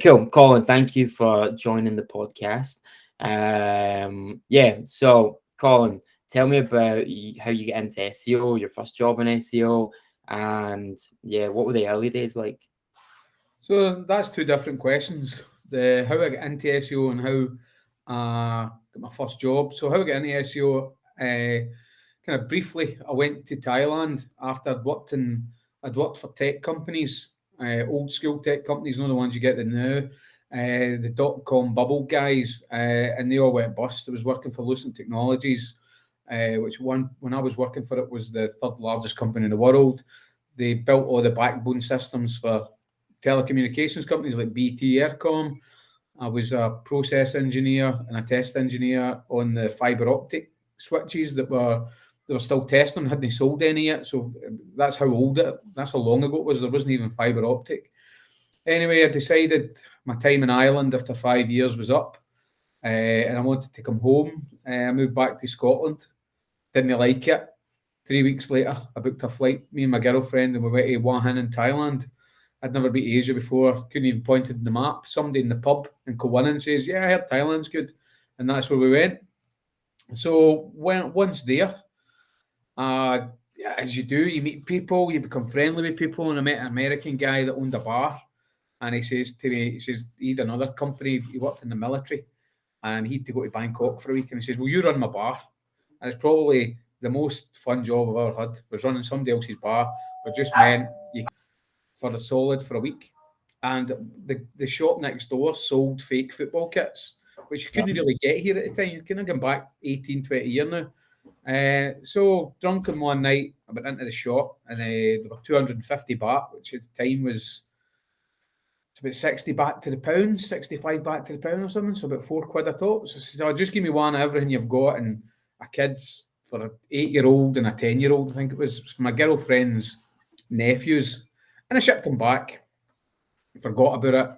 Cool, Colin. Thank you for joining the podcast. So Colin, tell me about how you get into SEO, your first job in SEO, and what were the early days like? So that's two different questions. The how I got into SEO and how got my first job. So how I got into SEO, kind of briefly, I went to Thailand after I'd worked for tech companies, old school tech companies, not the ones you get now. The dot-com bubble guys, and they all went bust. I was working for Lucent Technologies, which when I was working for it was the third largest company in the world. They built all the backbone systems for telecommunications companies like BT Aircom. I was a process engineer and a test engineer on the fiber optic switches they were still testing, hadn't sold any yet. So that's how long ago it was. There wasn't even fiber optic. Anyway, I decided my time in Ireland after 5 years was up, and I wanted to come home. I moved back to Scotland. Didn't like it. 3 weeks later, I booked a flight, me and my girlfriend, and we went to Hua Hin in Thailand. I'd never been to Asia before, couldn't even point to the map. Somebody in the pub in Koh says, "Yeah, I heard Thailand's good." And that's where we went. So once there, as you do, you meet people, you become friendly with people. And I met an American guy that owned a bar. And he says to me, he had another company, he worked in the military. And he had to go to Bangkok for a week. And he says, "Will you run my bar?" And it's probably the most fun job I've ever had, was running somebody else's bar, but just meant you for a solid for a week. And the shop next door sold fake football kits, which you couldn't really get here at the time. You couldn't go back 18, 20 years now. So drunken one night, I went into the shop and there were 250 baht, which at the time was about 60 baht to the pound, 65 baht to the pound or something. So about £4 a top. So just give me one of everything you've got, and a kid's for an 8-year-old and a 10-year-old, I think it was for my girlfriend's nephews. And I shipped them back. Forgot about it.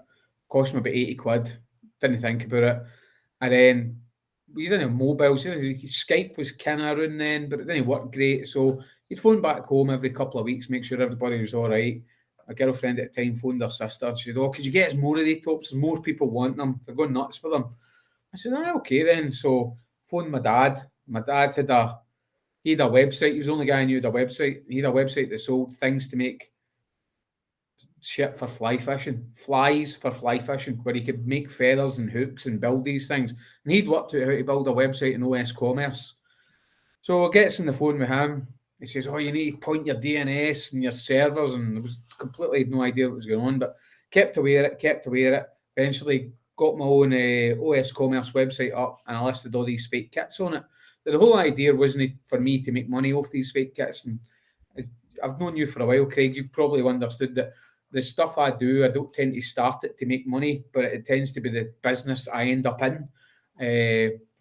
Cost me about £80. Didn't think about it. And then we didn't have mobiles. Skype was kind of around then, but it didn't work great. So you'd phone back home every couple of weeks, make sure everybody was all right. My girlfriend at the time phoned her sister. She said, "Oh, could you get us more of these tops? More people want them. They're going nuts for them." I said, "Okay then." So phoned my dad. My dad had a website. He was the only guy who knew had a website. He had a website that sold things to make shit for fly fishing, flies for fly fishing, where he could make feathers and hooks and build these things. And he'd worked out how to build a website in OS Commerce. So I gets on the phone with him. He says, "Oh, you need to point your DNS and your servers." And I was completely had no idea what was going on, but kept aware of it. Eventually got my own OS Commerce website up, and I listed all these fake kits on it. But the whole idea wasn't for me to make money off these fake kits. And I've known you for a while, Craig. You probably understood that the stuff I do, I don't tend to start it to make money, but it tends to be the business I end up in.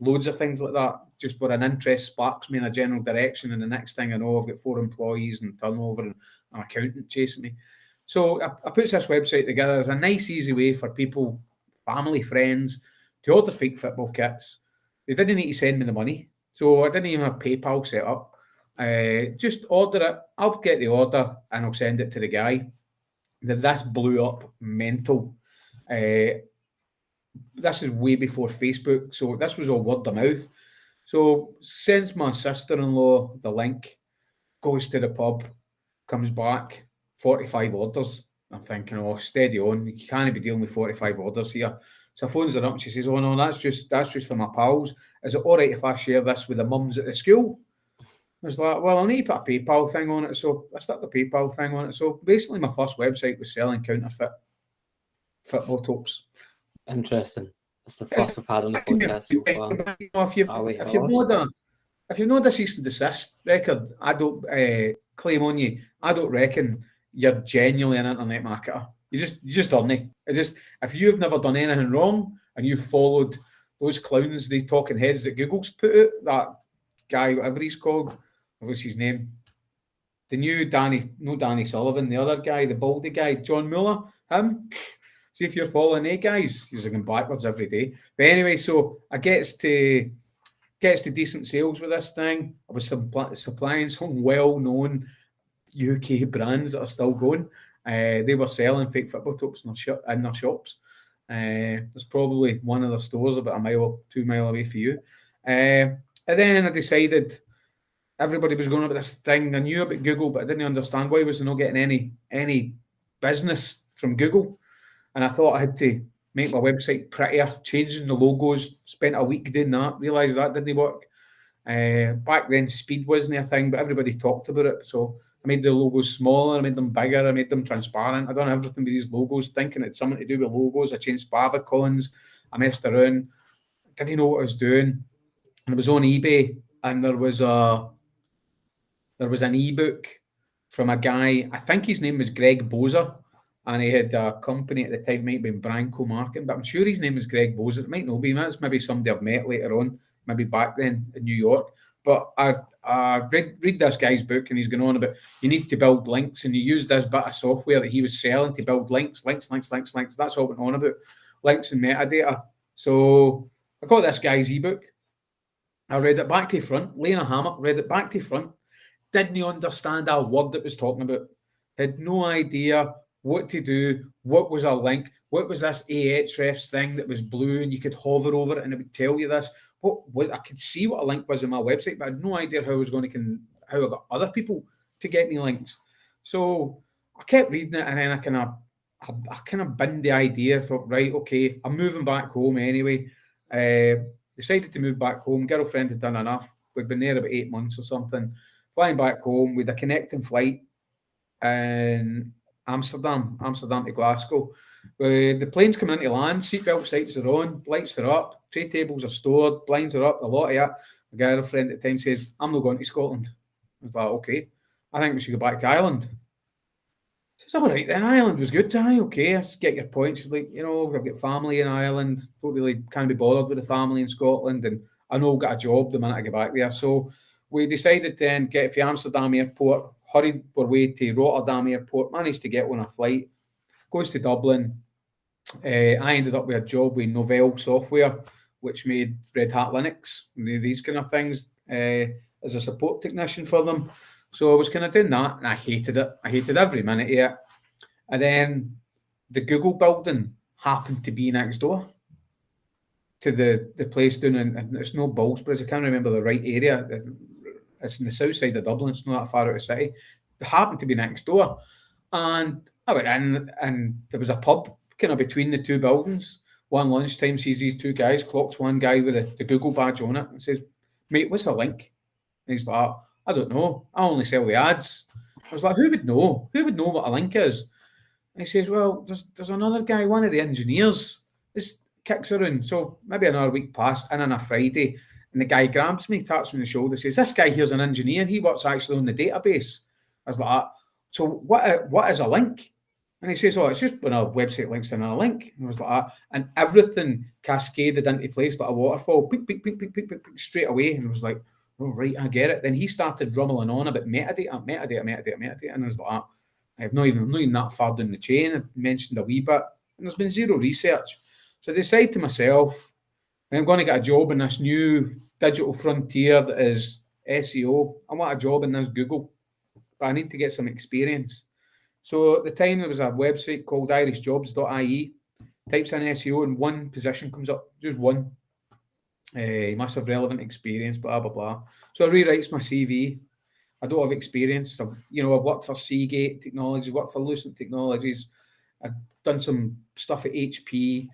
Loads of things like that, just where an interest sparks me in a general direction, and the next thing I know, I've got 4 employees and turnover and an accountant chasing me. So I put this website together as a nice, easy way for people, family, friends, to order fake football kits. They didn't need to send me the money, so I didn't even have PayPal set up. Just order it. I'll get the order and I'll send it to the guy. This blew up mental. This is way before Facebook, so this was all word of mouth. So sends my sister-in-law the link, goes to the pub, comes back, 45 orders. I'm thinking, "Oh, steady on. You can't be dealing with 45 orders here." So I phones her up and she says, "Oh no, that's just for my pals. Is it all right if I share this with the mums at the school?" I was like, "Well, I need to put a PayPal thing on it." So I stuck the PayPal thing on it. So basically my first website was selling counterfeit football tops. Interesting. That's the first we've had on the podcast so far. If you've not a cease and desist record, I don't claim on you. I don't reckon you're genuinely an internet marketer. You just aren't. It's just, if you've never done anything wrong and you've followed those clowns, the talking heads that Google's put out, that guy, whatever he's called, what's his name? The new Danny Sullivan, the other guy, the baldy guy, John Mueller, him. See if you're following guys. He's looking backwards every day. But anyway, so I gets to decent sales with this thing. I was supplying some well-known UK brands that are still going. They were selling fake football tops in their shops. There's probably one of the stores about a mile, 2 mile away for you. And then I decided everybody was going about this thing. I knew about Google, but I didn't understand why was I not getting any business from Google. And I thought I had to make my website prettier, changing the logos. Spent a week doing that. Realised that didn't work. Back then, speed wasn't a thing, but everybody talked about it. So I made the logos smaller, I made them bigger, I made them transparent. I done everything with these logos, thinking it's something to do with logos. I changed favicons, I messed around, didn't know what I was doing. And it was on eBay, and there was an ebook from a guy, I think his name was Greg Bozer, and he had a company at the time, might have been Branco Marketing, but I'm sure his name was Greg Bozer. It might not be, that's maybe somebody I've met later on, maybe back then in New York. But I read this guy's book, and he's going on about you need to build links, and you use this bit of software that he was selling to build links. That's all it went on about, links and metadata. So I got this guy's ebook. I read it back to front, laying a hammock, read it back to front. Didn't understand a word that was talking about. Had no idea what to do, what was a link, what was this Ahrefs thing that was blue and you could hover over it and it would tell you this. I could see what a link was in my website, but I had no idea how I was going to how I got other people to get me links. So I kept reading it, and then I kind of binned the idea. Thought, right, okay, I'm moving back home anyway. Decided to move back home. Girlfriend had done enough. We'd been there about 8 months or something. Flying back home with a connecting flight in Amsterdam to Glasgow. The plane's coming into land, seatbelt sights are on, lights are up, tray tables are stored, blinds are up, a lot of it. My girlfriend at the time says, I'm not going to Scotland. I was like, okay, I think we should go back to Ireland. She says, all right then, Ireland was good. Okay, I get your point. She's like, I've got family in Ireland, don't really can't be bothered with the family in Scotland, and I know I've got a job the minute I get back there. So we decided then get to Amsterdam airport, hurried our way to Rotterdam airport, managed to get on a flight, goes to Dublin. I ended up with a job with Novell Software, which made Red Hat Linux, these kind of things, as a support technician for them. So I was kind of doing that, and I hated it. I hated every minute of it. And then the Google building happened to be next door to the place doing, and it's no Ballsbridge, I can't remember the right area. It's in the south side of Dublin, it's not that far out of the city. It happened to be next door. And I went in, and there was a pub kind of between the two buildings. One lunchtime, sees these two guys, clocks one guy with the Google badge on it, and says, mate, what's the link? And he's like, I don't know. I only sell the ads. I was like, who would know? Who would know what a link is? And he says, well, there's another guy, one of the engineers, just kicks around. So maybe another week passed, and on a Friday, and the guy grabs me, taps me on the shoulder, says, this guy here's an engineer. He works actually on the database. I was like, so what is a link? And he says, oh, it's just when a website links to another link. And I was like, and everything cascaded into place like a waterfall, ping, ping, ping, ping, ping, ping, ping, straight away. And I was like, oh, right, I get it. Then he started rumbling on about metadata. And I was like, I'm not even that far down the chain. I mentioned a wee bit, and there's been zero research. So I decided to myself, I'm going to get a job in this new digital frontier that is SEO. I want a job in this Google, but I need to get some experience. So at the time, there was a website called irishjobs.ie. Types in SEO, and one position comes up, just one. You must have relevant experience, blah, blah, blah. So I rewrites my CV. I don't have experience. I've worked for Seagate Technologies, worked for Lucent Technologies. I've done some stuff at HP.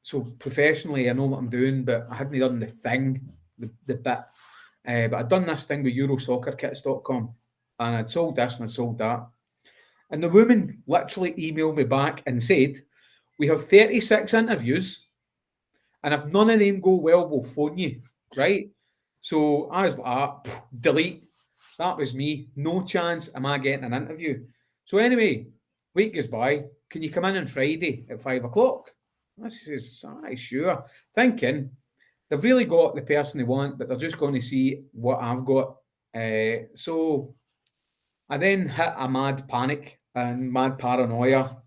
So professionally, I know what I'm doing, but I hadn't done the thing, the bit. But I'd done this thing with Eurosoccerkits.com, and I'd sold this and I'd sold that. And the woman literally emailed me back and said, we have 36 interviews, and if none of them go well, we'll phone you, right? So I was like, delete. That was me. No chance am I getting an interview. So anyway, week goes by. Can you come in on Friday at 5 o'clock? I says, sure. Thinking they've really got the person they want, but they're just going to see what I've got. So I then hit a mad panic and mad paranoia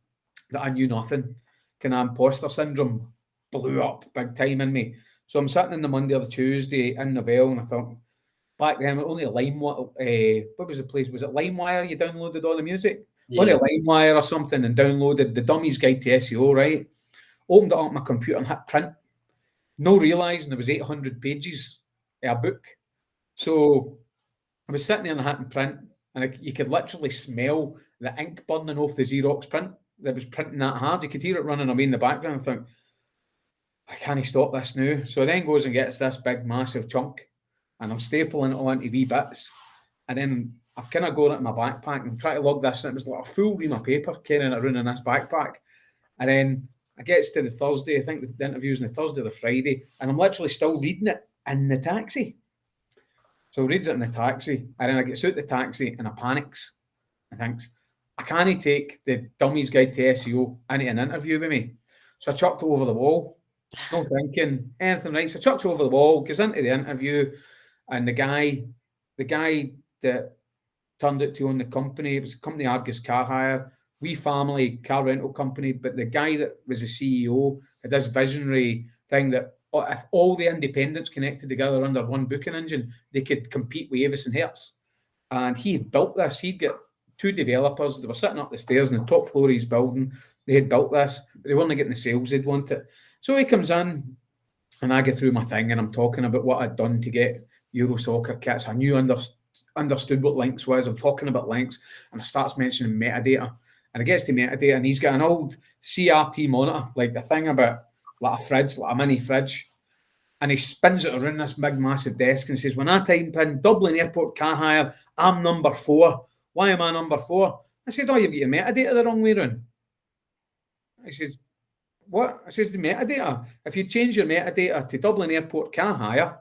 that I knew nothing. Kind of imposter syndrome blew up big time in me. So I'm sitting on the Monday or the Tuesday in Novell, and I thought, back then, only LimeWire, what was the place? Was it LimeWire you downloaded all the music? Yeah. Only LimeWire or something, and downloaded the Dummy's Guide to SEO, right? opened it up on my computer and hit print. No realising there was 800 pages of a book. So I was sitting there and hitting print, and you could literally smell the ink burning off the Xerox print that was printing that hard. You could hear it running away in the background and think, I can't stop this now. So then goes and gets this big, massive chunk, and I'm stapling it all into wee bits. And then I've kind of got it in my backpack and try to lug this, and it was like a full ream of paper carrying it around in this backpack. And then I gets to the Thursday, I think the interview's on the Thursday or the Friday, and I'm literally still reading it in the taxi. So I reads it in the taxi, and then I gets out the taxi and I panics. I thinks, I can't take the Dummy's Guide to SEO into an interview with me. So I chucked it over the wall. No thinking anything, right? So I chucked it over the wall, goes into the interview, and the guy that turned it to own the company, it was a company Argus Car Hire, wee family car rental company, but the guy that was the CEO had this visionary thing that if all the independents connected together under one booking engine, they could compete with Avis and Hertz. And he had built this. He'd get 2 developers. They were sitting up the stairs on the top floor of his building. They had built this, but they weren't getting the sales they'd wanted. So he comes in, and I get through my thing, and I'm talking about what I'd done to get Euro soccer kits. I knew understood what links was. I'm talking about links, and I starts mentioning metadata. And it gets to metadata, and he's got an old CRT monitor, like the thing about like a fridge, like a mini fridge. And he spins it around this big, massive desk and says, when I type in Dublin Airport Car Hire, I'm number 4. Why am I number 4? I said, oh, you've got your metadata the wrong way around. He says, what? I says, the metadata. If you change your metadata to Dublin Airport Car Hire,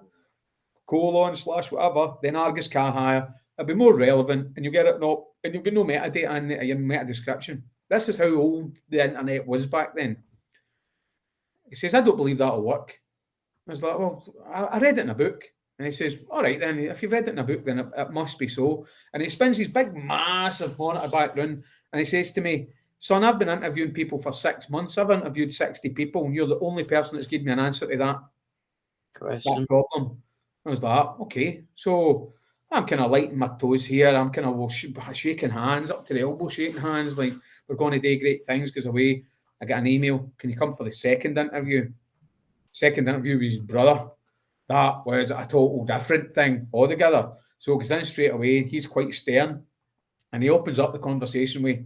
/ whatever, then Argus Car Hire, it'll be more relevant, and you'll get it no, and you'll get no metadata in your meta description. This is how old the internet was back then. He says, I don't believe that'll work. I was like, well, I read it in a book. And he says, all right, then, if you've read it in a book, then it must be so. And he spins his big, massive monitor background, and he says to me, son, I've been interviewing people for 6 months. I've interviewed 60 people, and you're the only person that's given me an answer to that problem. I was like, okay. So I'm kind of lighting my toes here. I'm kind of shaking hands, up to the elbow, shaking hands, like we're going to do great things. Because away, I get an email, can you come for the second interview? Second interview with his brother. That was a total different thing altogether. So he goes in straight away. He's quite stern, and he opens up the conversation with,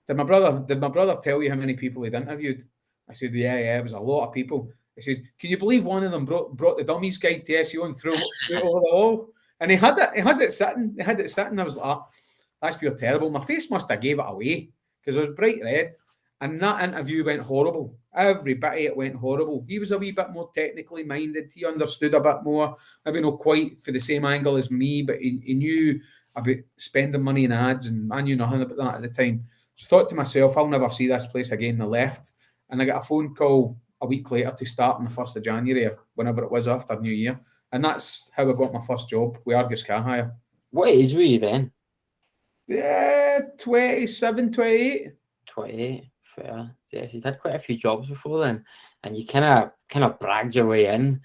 did my brother tell you how many people he'd interviewed? I said, yeah, it was a lot of people. He says, can you believe one of them brought the Dummy's Guide to SEO and threw it over the wall? And he had it sitting. I was like, that's pure terrible. My face must have gave it away because it was bright red. And that interview went horrible. Every bit of it went horrible. He was a wee bit more technically minded. He understood a bit more. Maybe not quite for the same angle as me, but he knew about spending money in ads, and I knew nothing about that at the time. So I thought to myself, I'll never see this place again. I left, and I got a phone call a week later to start on the 1st of January, or whenever it was after New Year. And that's how I got my first job with Argus Car Hire. What age were you then? 27, 28. 28, fair. Yes, you'd had quite a few jobs before then, and you kind of bragged your way in.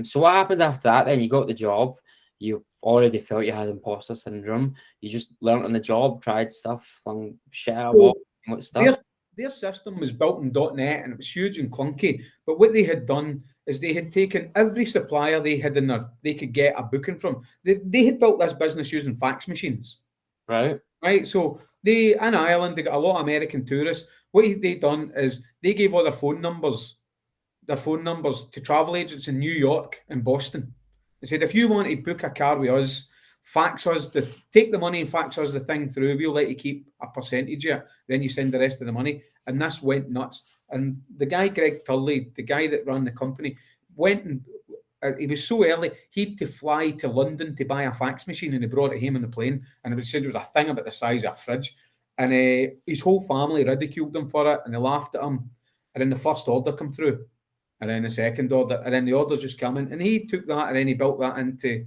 So what happened after that then? You got the job. You already felt you had imposter syndrome. You just learned on the job, tried stuff, flung shit out of what stuff. Their system was built in .NET, and it was huge and clunky. But what they had done is they had taken every supplier they had they could get a booking from. They had built this business using fax machines. Right. So in Ireland, they got a lot of American tourists. What they done is they gave all their phone numbers to travel agents in New York and Boston. They said, if you want to book a car with us, fax us, take the money and fax us the thing through. We'll let you keep a percentage of it. Then you send the rest of the money. And this went nuts. And the guy, Greg Turley, the guy that ran the company, went and he was so early, he had to fly to London to buy a fax machine, and he brought it home on the plane. And it said it was a thing about the size of a fridge. And his whole family ridiculed him for it, and they laughed at him. And then the first order come through, and then the second order, and then the order just came in. And he took that, and then he built that into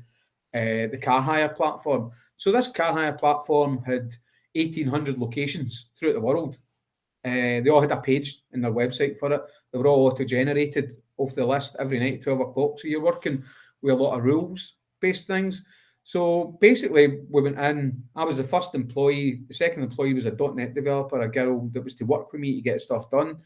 the car hire platform. So this car hire platform had 1,800 locations throughout the world. They all had a page in their website for it. They were all auto-generated off the list every night at 12 o'clock. So you're working with a lot of rules-based things. So basically, we went in. I was the first employee. The second employee was a .NET developer, a girl that was to work with me to get stuff done.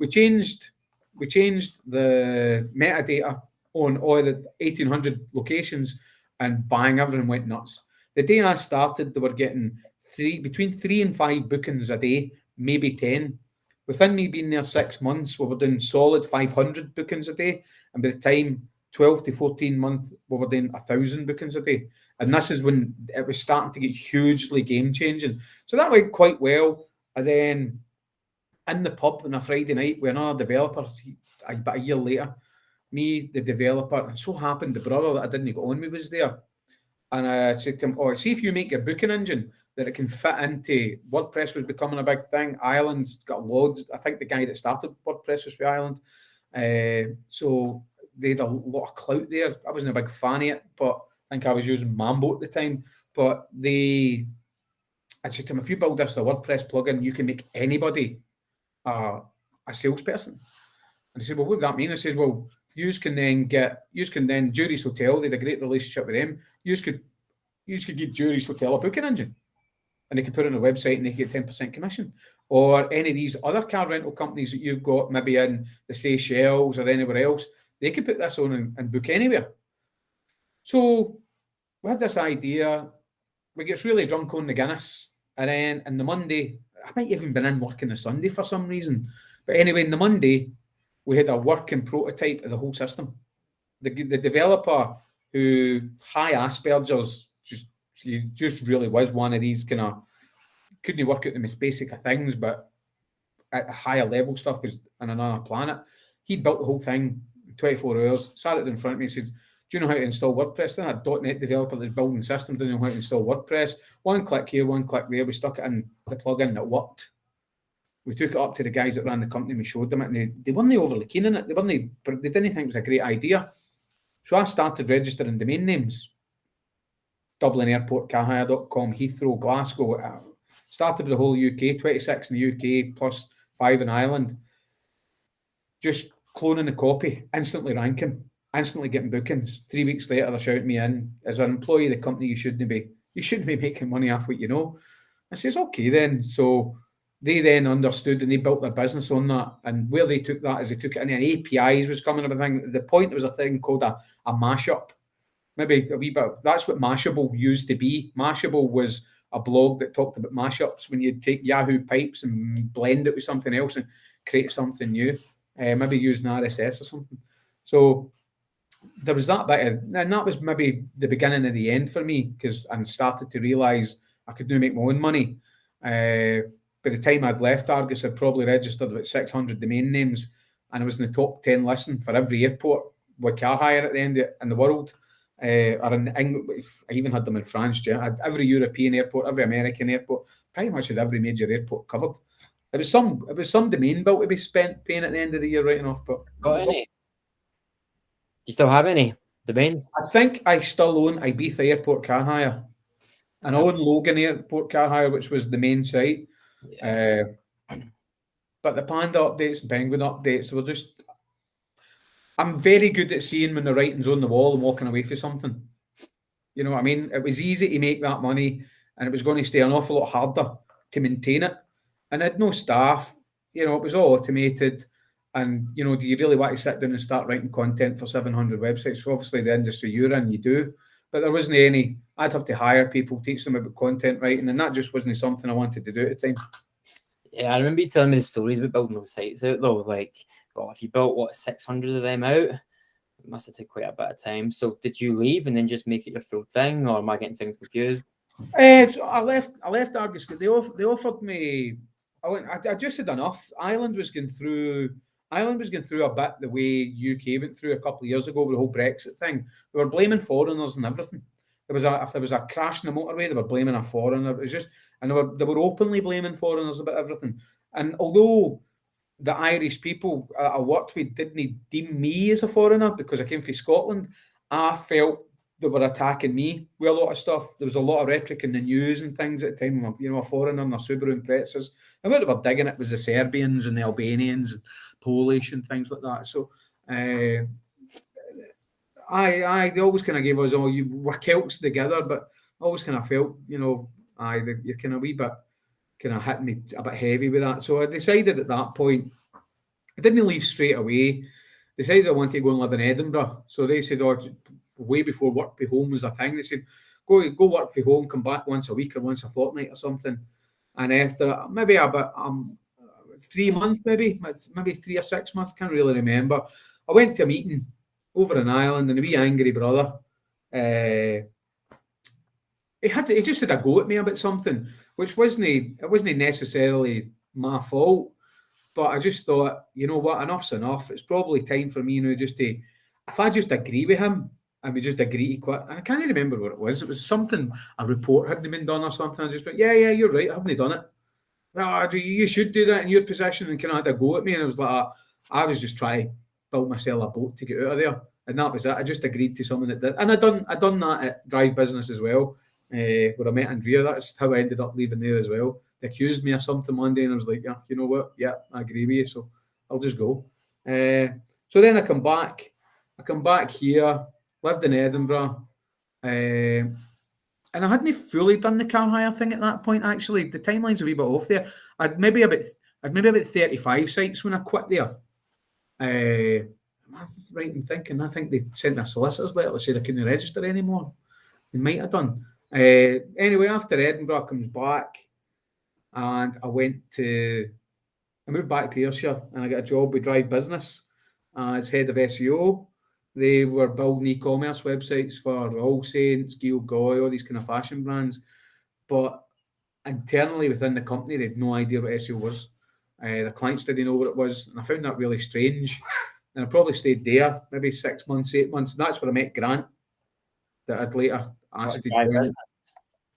we changed the metadata on all the 1,800 locations, and bang, everyone went nuts. The day I started, they were getting between 3 and 5 bookings a day, maybe 10. Within me being there 6 months, we were doing solid 500 bookings a day, and by the time 12 to 14 months, we were doing 1,000 bookings a day. And this is when it was starting to get hugely game-changing. So that went quite well. And then in the pub on a Friday night with another developer, about a year later, me, the developer, and so happened the brother that I didn't get on with was there. And I said to him, oh, see if you make your booking engine that it can fit into WordPress was becoming a big thing. Ireland's got loads. I think the guy that started WordPress was for Ireland. So they had a lot of clout there. I wasn't a big fan of it, but I think I was using Mambo at the time. But I said to him, if you build this a WordPress plugin, you can make anybody a salesperson. And he said, well, what would that mean? I said, well, you can then Jury's Hotel, they had a great relationship with them. You could give Jury's Hotel a booking engine, and they could put it on a website and they could get 10% commission. Or any of these other car rental companies that you've got, maybe in the Seychelles or anywhere else, they could put this on and book anywhere. So we had this idea. We get really drunk on the Guinness, and then on the Monday, I might even been in working the Sunday for some reason. But anyway, on the Monday, we had a working prototype of the whole system. The developer, who high Asperger's, just really was one of these kind of, couldn't work out the most basic of things, but at a higher level stuff was on another planet. He'd built the whole thing in 24 hours, sat it in front of me and said, do you know how to install WordPress? Then a .NET developer that's building systems didn't know how to install WordPress. One click here, one click there. We stuck it in the plugin and it worked. We took it up to the guys that ran the company. We showed them it, and they weren't overly keen on it. They didn't think it was a great idea. So I started registering domain names. Dublin Airport, carhire.com, Heathrow, Glasgow. Started with the whole UK, 26 in the UK, plus 5 in Ireland. Just cloning the copy, instantly ranking, instantly getting bookings. 3 weeks later, they're shouting me in. As an employee of the company, you shouldn't be making money off what you know. I says, okay then. So they then understood and they built their business on that. And where they took that is they took it in, and APIs was coming up. The point, there was a thing called a mashup. Maybe a wee bit. That's what Mashable used to be. Mashable was a blog that talked about mashups, when you'd take Yahoo pipes and blend it with something else and create something new. Maybe using RSS or something. So there was that bit, and that was maybe the beginning of the end for me, because I started to realise I could now make my own money. By the time I'd left Argus, I'd probably registered about 600 domain names, and I was in the top 10 list for every airport with car hire at the end in the world. Or in England, I even had them in France. I had every European airport, every American airport, pretty much had every major airport covered. It was some domain bill to be spent paying at the end of the year writing off. But got any? Do you still have any domains? I think I still own Ibiza Airport Car Hire, and I own Logan Airport Car Hire, which was the main site. Yeah. But the Panda updates and Penguin updates were just, I'm very good at seeing when the writing's on the wall and walking away from something. You know what I mean? It was easy to make that money, and it was going to stay an awful lot harder to maintain it. And I had no staff, it was all automated. And, do you really want to sit down and start writing content for 700 websites? So obviously the industry you're in, you do. But there wasn't any, I'd have to hire people, teach them about content writing, and that just wasn't something I wanted to do at the time. Yeah, I remember you telling me the stories about building those sites out though. Like, if you built 600 of them out, it must have taken quite a bit of time. So did you leave and then just make it your full thing, or am I getting things confused? So I left Argus. They offered me, I just had enough. Ireland was going through a bit the way UK went through a couple of years ago with the whole Brexit thing. They were blaming foreigners and everything. If there was a crash in the motorway, they were blaming a foreigner. It was just, and they were openly blaming foreigners about everything. And although the Irish people I worked with didn't deem me as a foreigner because I came from Scotland, I felt they were attacking me with a lot of stuff. There was a lot of rhetoric in the news and things at the time. A foreigner and their Subaru Imprezas. And what they were digging at was the Serbians and the Albanians and Polish and things like that. So they always kind of gave us, you were Celts together, but I always kind of felt, you're kind of a wee bit kind of hitting me a bit heavy with that. So I decided at that point I didn't leave straight away. Decided I wanted to go and live in Edinburgh. So they said, oh, way before work from home was a thing, they said, go work from home, come back once a week or once a fortnight or something. And after maybe about 3 months, maybe 3 or 6 months, can't really remember. I went to a meeting over in Ireland, and a wee angry brother, he just had a go at me about something, which wasn't necessarily my fault. But I just thought, you know what, enough's enough. It's probably time for me now just to, if I just agree with him, and we just agree to quit. And I can't remember what it was. It was something, a report hadn't been done or something. I just went, yeah, you're right, I haven't done it. Well, you should do that in your position, and kind of had a go at me. And I was like, I was just trying to build myself a boat to get out of there. And that was it. I just agreed to something that did. And I done that at Drive Business as well, where I met Andrea. That's how I ended up leaving there as well. They accused me of something one day, and I was like, yeah, you know what? Yeah, I agree with you, so I'll just go. So then I come back here, lived in Edinburgh, and I hadn't fully done the car hire thing at that point. Actually, the timeline's a wee bit off there. I'd maybe about 35 sites when I quit there. I'm right in thinking, I think they sent me a solicitor's letter that said I couldn't register anymore. They might have done. Anyway, after Edinburgh comes back, and I moved back to Ayrshire, and I got a job with Drive Business as head of SEO. They were building e-commerce websites for All Saints, Gilgoy, all these kind of fashion brands. But internally within the company, they had no idea what SEO was. The clients didn't know what it was, and I found that really strange. And I probably stayed there maybe 6 months, 8 months. And that's where I met Grant, that I'd later asked to join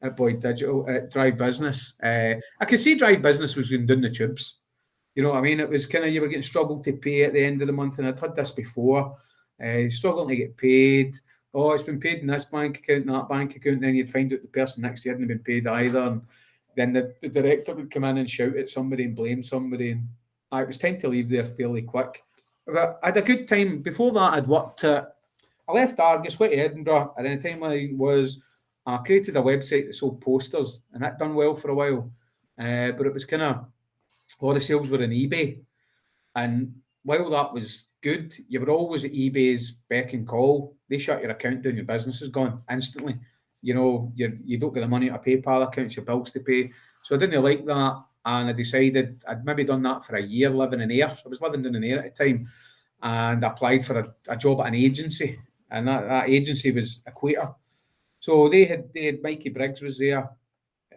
at Boyd Digital, at Drive Business. I could see Drive Business was going down the tubes. You know what I mean? It was kind of, you were getting struggled to pay at the end of the month, and I'd had this before. Struggling to get paid. Oh, it's been paid in this bank account, that bank account. And then you'd find out the person next to you hadn't been paid either. And then the director would come in and shout at somebody and blame somebody. And it was time to leave there fairly quick. But I had a good time. Before that, I left Argus, went to Edinburgh, and then the timeline was I created a website that sold posters, and that done well for a while. But it was kind of, all the sales were on eBay. And while that was good, you were always at eBay's beck and call. They shut your account down, your business is gone instantly. You know, you don't get the money out of PayPal accounts, your bills to pay. So I didn't like that, and I decided I'd maybe done that for a year living in Ayr. I was living down in Ayr at the time, and I applied for a job at an agency, and that agency was Equator. So they had Mikey Briggs was there,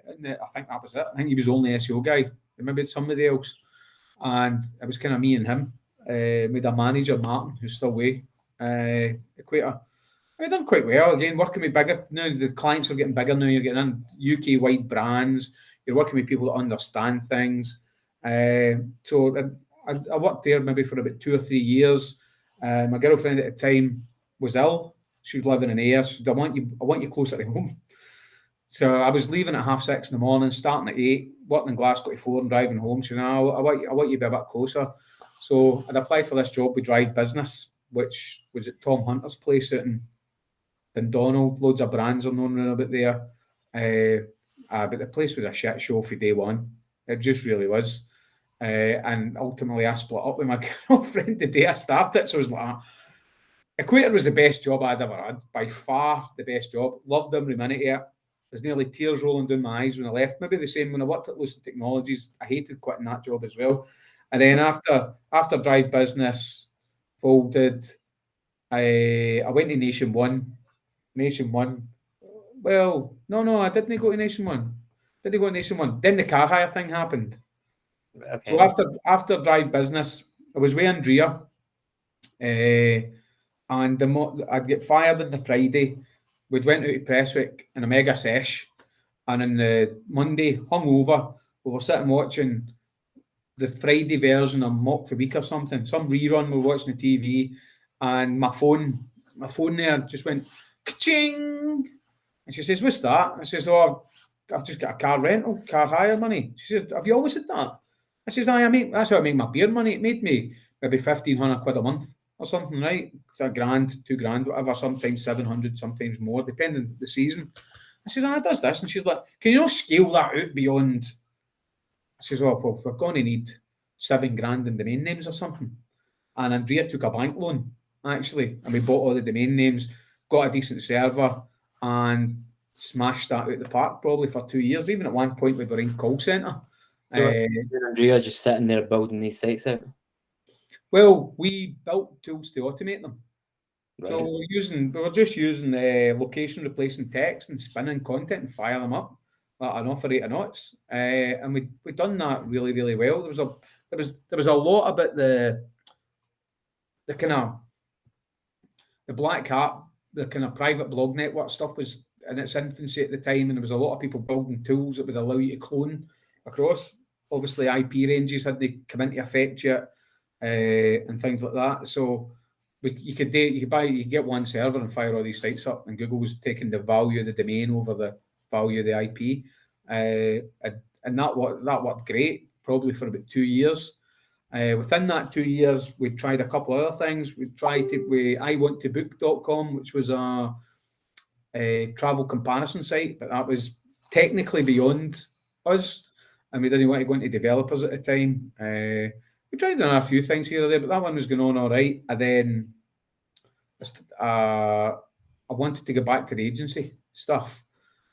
and I think that was it. I think he was the only SEO guy. Maybe it's somebody else, and it was kind of me and him. With a manager, Martin, who's still away, Equator. I've done quite well. Again, working with bigger, now the clients are getting bigger now. You're getting in UK-wide brands. You're working with people that understand things. So I worked there maybe for about 2 or 3 years. My girlfriend at the time was ill. She was living in Ayr. She said, I want you closer to home. So I was leaving at 6:30 in the morning, starting at 8, working in Glasgow to 4 and driving home. She said, no, I want you to be a bit closer. So I'd applied for this job with Drive Business, which was at Tom Hunter's place out in Dundonald. Loads of brands are known around about there. But the place was a shit show for day one. It just really was. And ultimately I split up with my girlfriend the day I started. So it was like, Equator was the best job I'd ever had. By far the best job. Loved every minute of it. There's nearly tears rolling down my eyes when I left. Maybe the same when I worked at Lucid Technologies. I hated quitting that job as well. And then after Drive Business folded, I went to Nation One. Well, no, I didn't go to Nation One. Then the car hire thing happened. Okay. So after Drive Business, I was with Andrea, and I'd get fired on the Friday. We'd went out to Prestwick in a mega sesh, and on the Monday, hungover, we were sitting watching the Friday version of Mock the Week or something, some rerun. We were watching the TV, and my phone there just went ka-ching. And she says, "What's that?" I says, "Oh, I've just got a car hire money." She says, "Have you always had that?" I says, that's how I make my beer money. It made me maybe 1,500 quid a month or something, right? It's £1,000, £2,000, whatever, sometimes 700, sometimes more, depending on the season. I says, it does this. And she's like, "Can you not scale that out beyond?" I says, "Oh, well, we're going to need 7 grand in domain names or something. And Andrea took a bank loan, actually, and we bought all the domain names, got a decent server, and smashed that out the park probably for 2 years. Even at one point, we were in call centre. So Andrea just sitting there building these sites out? Well, we built tools to automate them. Right. So we were just using location replacing text and spinning content and fire them up at an awful rate of knots. And we done that really, really well. There was a lot about the kind of the black hat, the kind of private blog network stuff was in its infancy at the time, and there was a lot of people building tools that would allow you to clone across. Obviously, IP ranges hadn't come into effect yet, and things like that. So you could get one server and fire all these sites up, and Google was taking the value of the domain over the value of the IP, and that worked great, probably for about 2 years. Within that 2 years, we tried a couple of other things. We tried iwanttobook.com, which was a travel comparison site, but that was technically beyond us, and we didn't want to go into developers at the time. We tried on a few things here or there, but that one was going on all right. And then I wanted to go back to the agency stuff.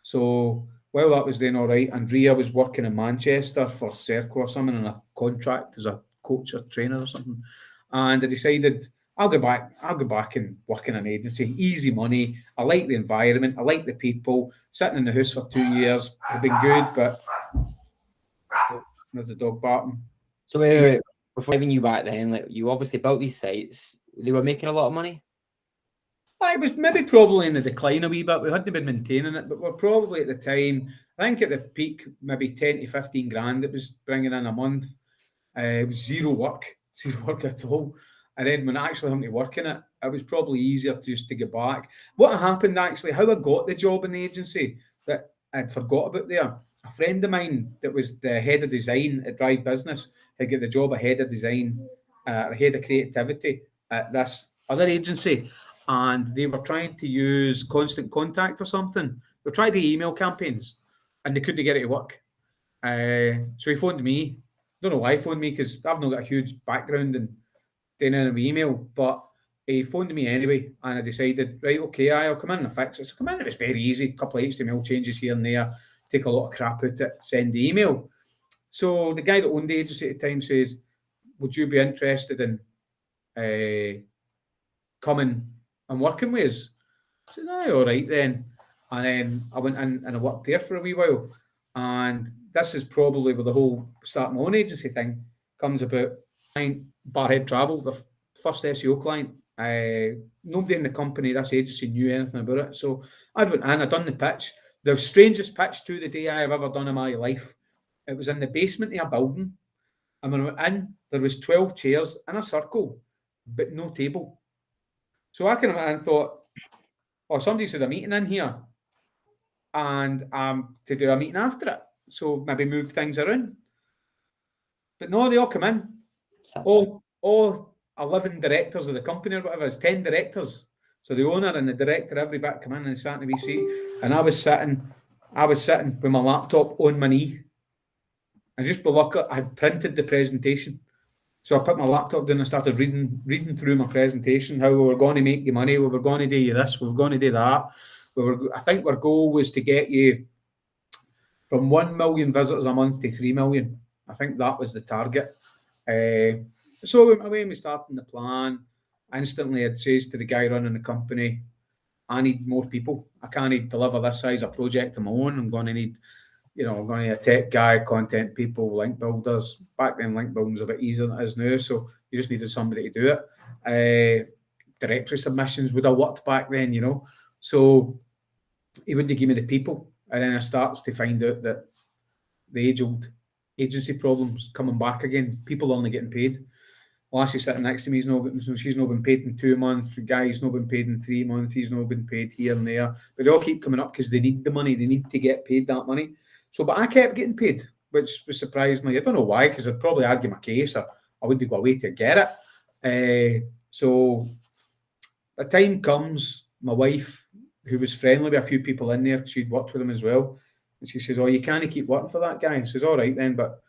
So while that was doing all right, Andrea was working in Manchester for Serco or something on a contract as a coach or trainer or something. And I decided I'll go back and work in an agency. Easy money. I like the environment. I like the people. Sitting in the house for 2 years have been good, but there's a dog barking. So wait. Before having you back then, like, you obviously built these sites. They were making a lot of money? It was maybe probably in the decline a wee bit. We hadn't been maintaining it, but we're probably at the time, I think at the peak, maybe 10 to 15 grand it was bringing in a month. It was zero work at all. And then when I actually had to work in it, it was probably easier just to get back. What happened actually, how I got the job in the agency that I'd forgot about there, a friend of mine that was the head of design at Drive Business had got the job of head of design, or head of creativity at this other agency. And they were trying to use Constant Contact or something. They tried the email campaigns and they couldn't get it to work. So he phoned me. Don't know why he phoned me, because I've not got a huge background in doing an email, but he phoned me anyway, and I decided, right, okay, I'll come in and fix it. So come in, it was very easy, a couple of HTML changes here and there, take a lot of crap out it, send the email. So the guy that owned the agency at the time says, would you be interested in coming and working with us? I said, aye, all right then. And then I went in and I worked there for a wee while. And this is probably where the whole start my own agency thing comes about. Barhead Travel, the first SEO client. Nobody in the company, this agency, knew anything about it. So I went in, I done the pitch. The strangest pitch to the day I have ever done in my life. It was in the basement of a building. And when I went in, there was 12 chairs in a circle, but no table. So I kind of went in and thought, oh, somebody's had a meeting in here. And to do a meeting after it. So maybe move things around. But no, they all come in. All 11 directors of the company or whatever, it's 10 directors. So the owner and the director, every bit come in and sat in a wee seat. And I was sitting with my laptop on my knee. And just below it, I had printed the presentation. So I put my laptop down and started reading through my presentation, how we were going to make you money, we were going to do this, we were going to do that. I think our goal was to get you from 1 million visitors a month to 3 million. I think that was the target. So I went away and we started the plan. Instantly, I'd say to the guy running the company, I need more people. I can't deliver this size of project on my own. I'm going to need, I'm going to need a tech guy, content people, link builders. Back then, link building was a bit easier than it is now. So you just needed somebody to do it. Directory submissions would have worked back then, So he wouldn't give me the people. And then I starts to find out that the age-old agency problems coming back again. People only getting paid. Lassie sitting next to me, she's not been paid in 2 months. The guy's not been paid in 3 months. He's not been paid here and there. But they all keep coming up because they need the money. They need to get paid that money. So, but I kept getting paid, which was surprisingly. I don't know why, because I'd probably argue my case or I wouldn't go away to get it. So the time comes, my wife, who was friendly with a few people in there, she'd worked with him as well. And she says, oh, you can't keep working for that guy. I says, all right then, but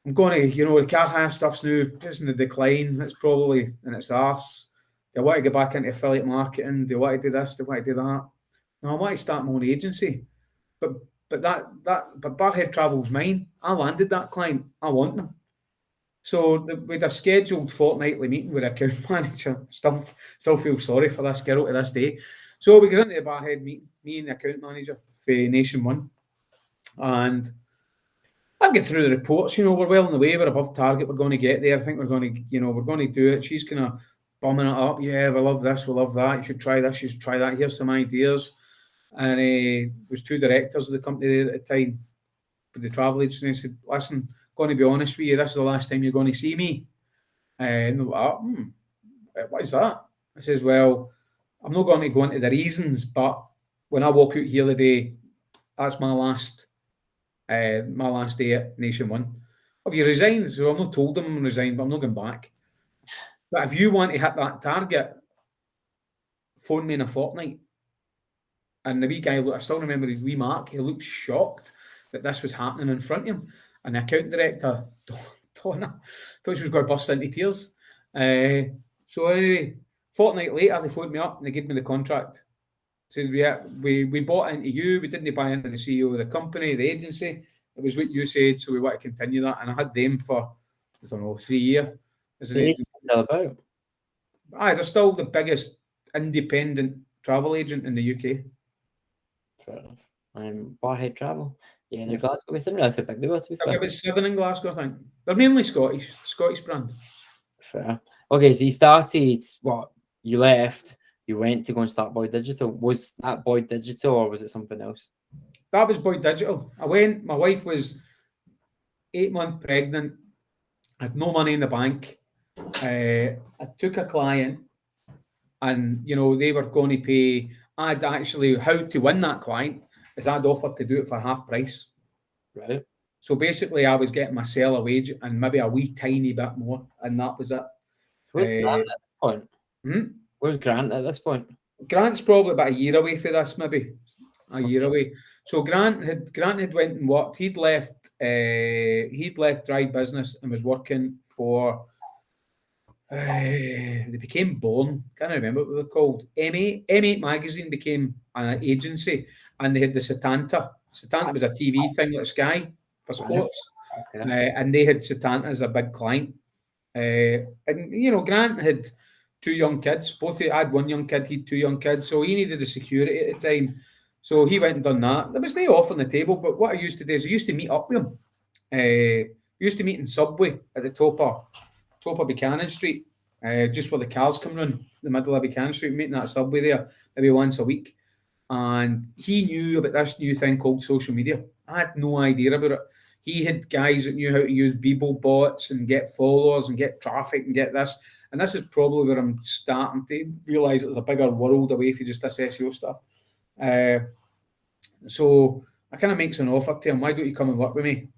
I'm going to, the car hire stuff's now just in the decline. It's probably in its arse. Do I want to get back into affiliate marketing? Do I want to do this? Do I want to do that? No, I want to start my own agency. But Barhead Travel's mine. I landed that client. I want them. So with a scheduled fortnightly meeting with an account manager, still feel sorry for this girl to this day. So we get into the Barhead meeting, me and the account manager for Nation 1. And I get through the reports, we're well on the way, we're above target, we're going to get there. I think we're going to do it. She's kind of bumming it up. Yeah, we love this, we love that. You should try this, you should try that. Here's some ideas. And there was 2 directors of the company there at the time, with the travel agency, and I said, listen, going to be honest with you, this is the last time you're going to see me. And they're like, what is that? I says, well, I'm not going to go into the reasons, but when I walk out here today, that's my last day at Nation 1. Have you resigned? So I've not told them I'm resigned, but I'm not going back. But if you want to hit that target, phone me in a fortnight. And the wee guy, I still remember his wee Mark, he looked shocked that this was happening in front of him. And the account director, Donna, thought she was going to burst into tears. So anyway, fortnight later, they phoned me up and they gave me the contract. Said, yeah, we bought into you. We didn't buy into the CEO of the company, the agency. It was what you said, so we want to continue that. And I had them for, 3 years. Still about? They're still the biggest independent travel agent in the UK. Fair enough. Barhead Travel. Yeah, they're Glasgow. We didn't realise how big they were, to be fair. They've got 7 in Glasgow, I think. They're mainly Scottish brand. Fair. Okay, so you started, you left, you went to go and start Boyd Digital. Was that Boyd Digital or was it something else? That was Boyd Digital. I went, my wife was 8 months pregnant, had no money in the bank. I took a client and, they were going to pay, how to win that client is I'd offered to do it for half price. Right. So basically I was getting my seller wage and maybe a wee tiny bit more, and that was it. Where's Grant at this point? Where's Grant at this point? Grant's probably about a year away for this, maybe. A year away. So Grant had went and worked. He'd left Drive Business and was working for they became Born. Can't remember what they were called. M8 Magazine became an agency, and they had the Setanta. Setanta was a TV thing like Sky for sports. Okay. And they had Setanta as a big client. And Grant had 2 young kids. I had 1 young kid, he had 2 young kids. So he needed the security at the time. So he went and done that. There was no off on the table, but what I used to do is I used to meet up with him. We used to meet in Subway at the top of Buchanan Street, just where the cars come in the middle of Buchanan Street, meeting that Subway there maybe once a week. And he knew about this new thing called social media. I had no idea about it. He had guys that knew how to use Bebo bots and get followers and get traffic and get this. And this is probably where I'm starting to realise there's a bigger world away from just this SEO stuff. So I kind of makes an offer to him, why don't you come and work with me?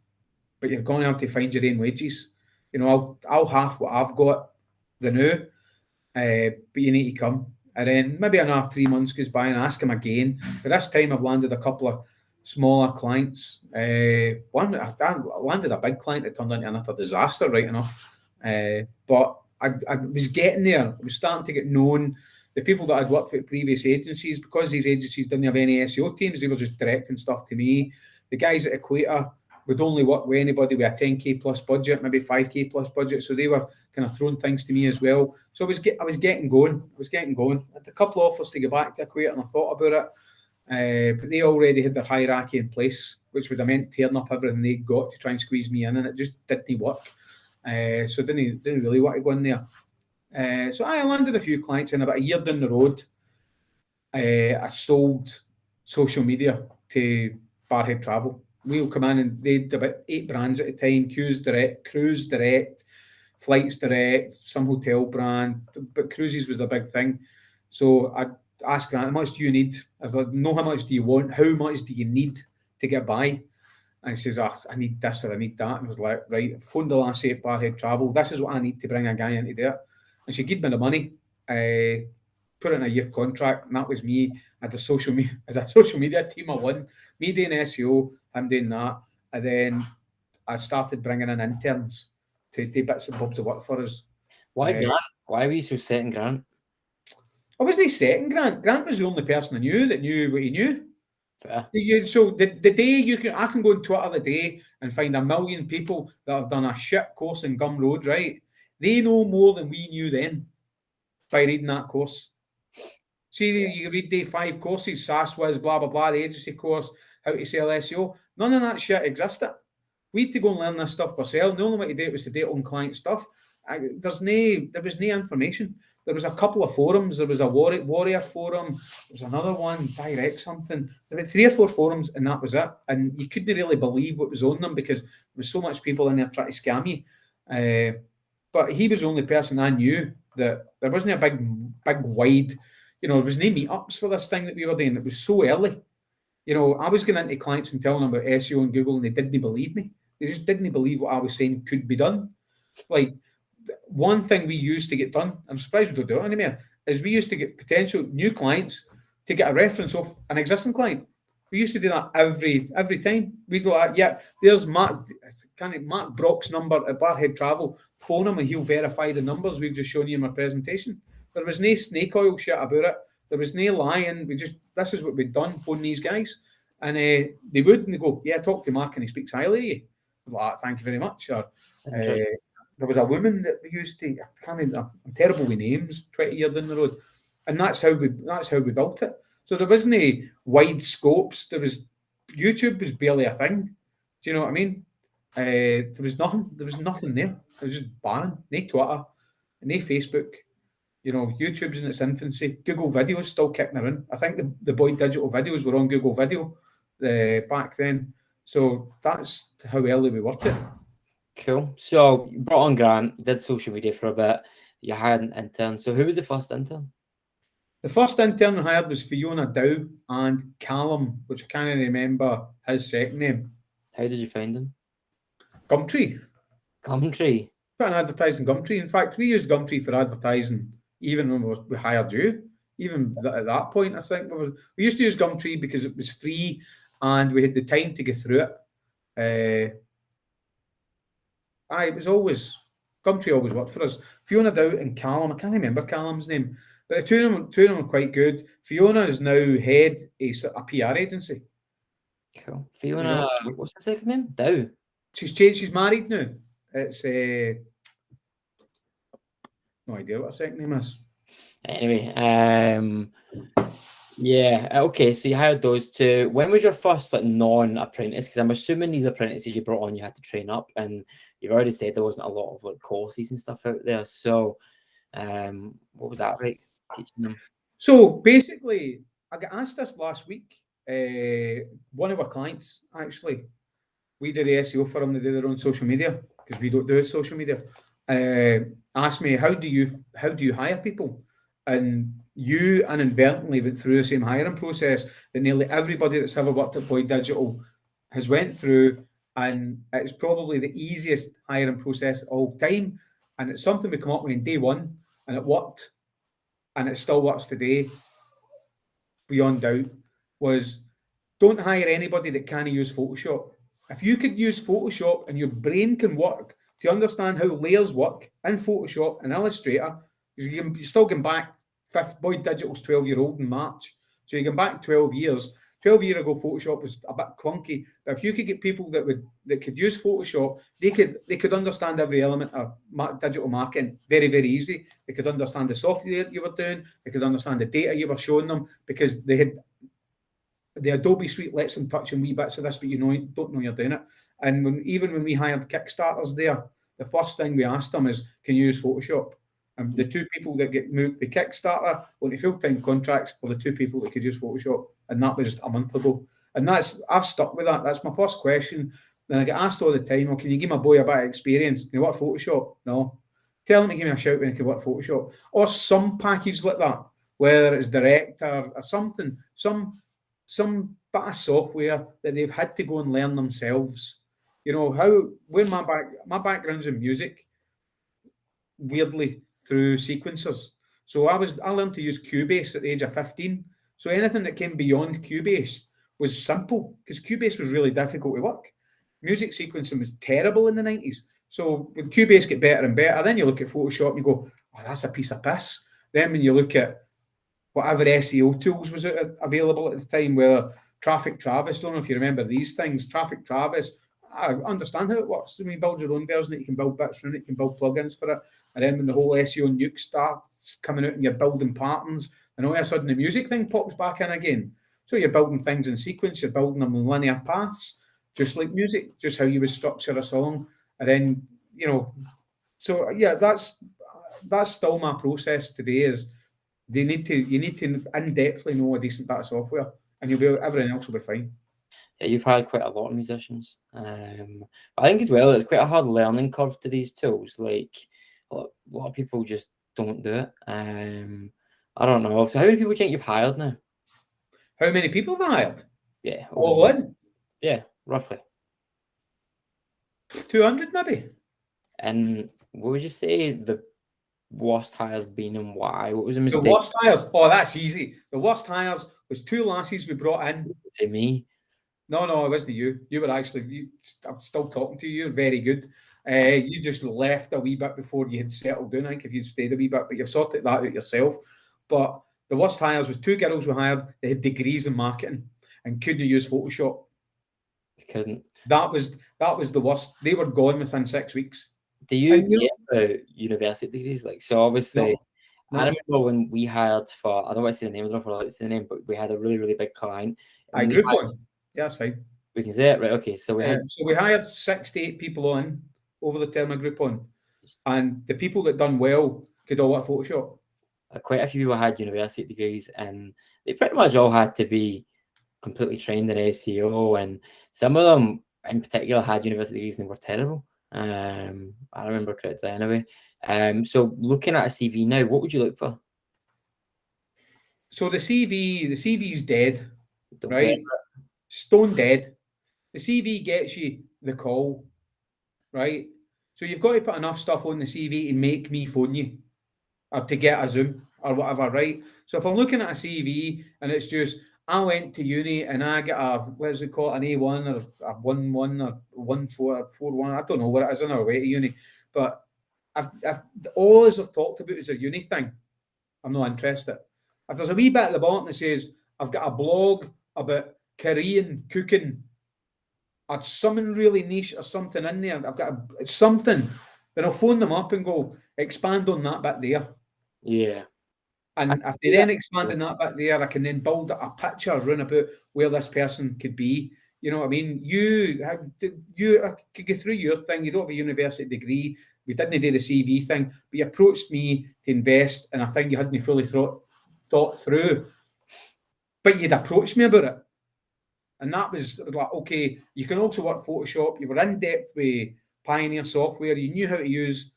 But you're going to have to find your own wages. I'll half what I've got the new, but you need to come. And then maybe another 3 months goes by and I ask him again. But this time I've landed a couple of smaller clients. I landed a big client that turned into another disaster, right enough. But I was getting there. I was starting to get known. The people that I'd worked with previous agencies, because these agencies didn't have any SEO teams, they were just directing stuff to me. The guys at Equator would only work with anybody with a 10k plus budget, maybe 5k plus budget. So they were kind of throwing things to me as well. So I was getting going. I had a couple of offers to go back to Equator and I thought about it. But they already had their hierarchy in place, which would have meant tearing up everything they got to try and squeeze me in, and it just didn't work. So didn't really want to go in there. So I landed a few clients, and about a year down the road, I sold social media to Barhead Travel. We'll come in and they had about 8 brands at the time: Cruise Direct, Flights Direct, some hotel brand, but cruises was a big thing. So I asked Grant, how much do you need? I thought, no, how much do you want? How much do you need to get by? And he says, I need this or I need that. And I was like, right, phone the lassie at Barhead Travel. This is what I need to bring a guy into there. And she gave me the money, put it in a year contract, and that was me. I had a social media team of 1, me doing SEO, him doing that. And then I started bringing in interns to do bits and bobs of work for us. Why Grant? Why were you so set in Grant? I wasn't setting Grant. Grant was the only person I knew that knew what he knew. Fair. So the day I can go on Twitter the day and find a million people that have done a shit course in Gumroad, right? They know more than we knew then by reading that course. See, you read the 5 courses, SaaS Wiz, blah, blah, blah, the agency course, how to sell SEO. None of that shit existed. We had to go and learn this stuff ourselves. The only way to do it was to do it on client stuff. There was no information. There was a couple of forums. There was a warrior forum. There was another one, direct something. There were 3 or 4 forums, and that was it. And you couldn't really believe what was on them because there was so much people in there trying to scam you. But he was the only person I knew that there wasn't a big wide, there was no meetups for this thing that we were doing. It was so early. I was going into clients and telling them about SEO and Google, and they didn't believe me. They just didn't believe what I was saying could be done. Like, one thing we used to get done, I'm surprised we don't do it anymore, is we used to get potential new clients to get a reference of an existing client. We used to do that every time. We'd go, yeah, there's Mark Brock's number at Barhead Travel. Phone him and he'll verify the numbers we've just shown you in my presentation. There was no snake oil shit about it. There was no lying. This is what we'd done, phone these guys. And they would, and they go, yeah, talk to Mark and he speaks highly of you. I'm like, thank you very much. Or, there was a woman that we used to, I can't remember, I'm terrible with names, 20 years down the road. And that's how we built it. So there wasn't any wide scopes. YouTube was barely a thing. Do you know what I mean? There was nothing there. It was just barren. No Twitter, no Facebook. YouTube's in its infancy. Google Video is still kicking around. I think the Boyd digital videos were on Google Video back then. So that's how early we worked it. Cool. So you brought on Grant, did social media for a bit. You hired an intern. So who was the first intern? The first intern I hired was Fiona Dow and Callum, which I can't remember his second name. How did you find him? Gumtree. Gumtree? Put an advertising Gumtree. In fact, we used Gumtree for advertising even when we hired you. Even at that point, I think we used to use Gumtree because it was free and we had the time to get through it. It was always, Gumtree always worked for us. Fiona Dow and Callum, I can't remember Callum's name, but the two of them are quite good. Fiona is now head a PR agency. Cool. Fiona, what's the second name? Dow. She's changed. She's married now. It's no idea what her second name is. Anyway, yeah. Okay, so you hired those two. When was your first non-apprentice? Because I'm assuming these apprentices you brought on, you had to train up, and you've already said there wasn't a lot of courses and stuff out there. So, what was that like teaching them? So basically, I got asked this last week. One of our clients actually, we did the SEO for them. They do their own social media because we don't do social media. Asked me, how do you hire people? And you inadvertently went through the same hiring process that nearly everybody that's ever worked at Boyd Digital has went through, and it's probably the easiest hiring process of all time. And it's something we come up with in day one, and it worked, and it still works today, beyond doubt. Was don't hire anybody that can't use Photoshop. If you could use Photoshop and your brain can work to understand how layers work in Photoshop and Illustrator, you still can back Boyd Digital's 12-year-old in March. So you can back 12 years. 12 years ago, Photoshop was a bit clunky. But if you could get people that could use Photoshop, they could understand every element of digital marketing very, very easy. They could understand the software you were doing. They could understand the data you were showing them because they had the Adobe suite lets them touch in wee bits of this, but don't know you're doing it. And even when we hired Kickstarters there, the first thing we asked them is, can you use Photoshop? And the two people that get moved to Kickstarter onto full-time contracts were the two people that could use Photoshop. And that was just a month ago. And I've stuck with that. That's my first question. Then I get asked all the time, can you give my boy a bit of experience? Can you work Photoshop? No. Tell him to give me a shout when he can work Photoshop. Or some package like that, whether it's Director or something, some bit of software that they've had to go and learn themselves. Where my background's in music, weirdly, through sequencers. So I learned to use Cubase at the age of 15. So anything that came beyond Cubase was simple because Cubase was really difficult to work. Music sequencing was terrible in the 90s. So when Cubase get better and better, then you look at Photoshop and you go, oh, that's a piece of piss. Then when you look at whatever SEO tools was available at the time, where Traffic Travis, don't know if you remember these things, Traffic Travis, I understand how it works. I mean, build your own version, you can build bits around it, you can build plugins for it. And then when the whole SEO nuke starts coming out and you're building patterns, and all of a sudden the music thing pops back in again. So you're building things in sequence, you're building them in linear paths, just like music, just how you would structure a song. And then, you know, so yeah, that's still my process today. Is you need to in-depthly know a decent bit of software, and everything else will be fine. Yeah, you've had quite a lot of musicians. I think as well, it's quite a hard learning curve to these tools. Like a lot of people just don't do it. I don't know. So how many people do you think you've hired now? How many people have I hired? Yeah. All in? Yeah, roughly. 200 maybe. And what would you say the worst hires been and why? What was the mistake? The worst hires? Oh, that's easy. The worst hires was 2 lasses we brought in. Say me? No, it wasn't you. You were actually, I'm still talking to you. You're very good. You just left a wee bit before you had settled down. I think if you'd stayed a wee bit, but you've sorted that out yourself. But the worst hires was 2 girls we hired. They had degrees in marketing and couldn't use Photoshop. They couldn't. That was the worst. They were gone within 6 weeks. Do you care about university degrees? Like, so obviously, no. I remember when we hired for, I don't want to say the name, I don't know if I like to say the name, but we had a really, really big client. Groupon. Yeah, that's fine. We can say it, right? Okay, so we hired 6 to 8 people on over the term of Groupon, and the people that done well could all work Photoshop. Quite a few people had university degrees, and they pretty much all had to be completely trained in SEO, and some of them in particular had university degrees and they were terrible. I remember correctly anyway. So looking at a CV now, what would you look for? So the CV's dead, right? Stone dead. The CV gets you the call, right? So you've got to put enough stuff on the CV to make me phone you, or to get a Zoom or whatever, right? So if I'm looking at a CV and it's just, I went to uni and I get a, what is it called, an A1 or a 1-1 or 1-4 or 4-1, I don't know what it is on our way to uni, but if all I've talked about is a uni thing, I'm not interested. If there's a wee bit at the bottom that says, I've got a blog about Korean cooking, or something really niche or something in there, I've got something, then I'll phone them up and go, expand on that bit there. Yeah. And if they then expand on that bit there, I can then build a picture around about where this person could be. You know what I mean? You could go through your thing. You don't have a university degree. We didn't do the CV thing, but you approached me to invest in a thing you hadn't fully thought through. But you'd approached me about it. And that was like, okay, you can also work Photoshop. You were in depth with Pioneer software. You knew how to use,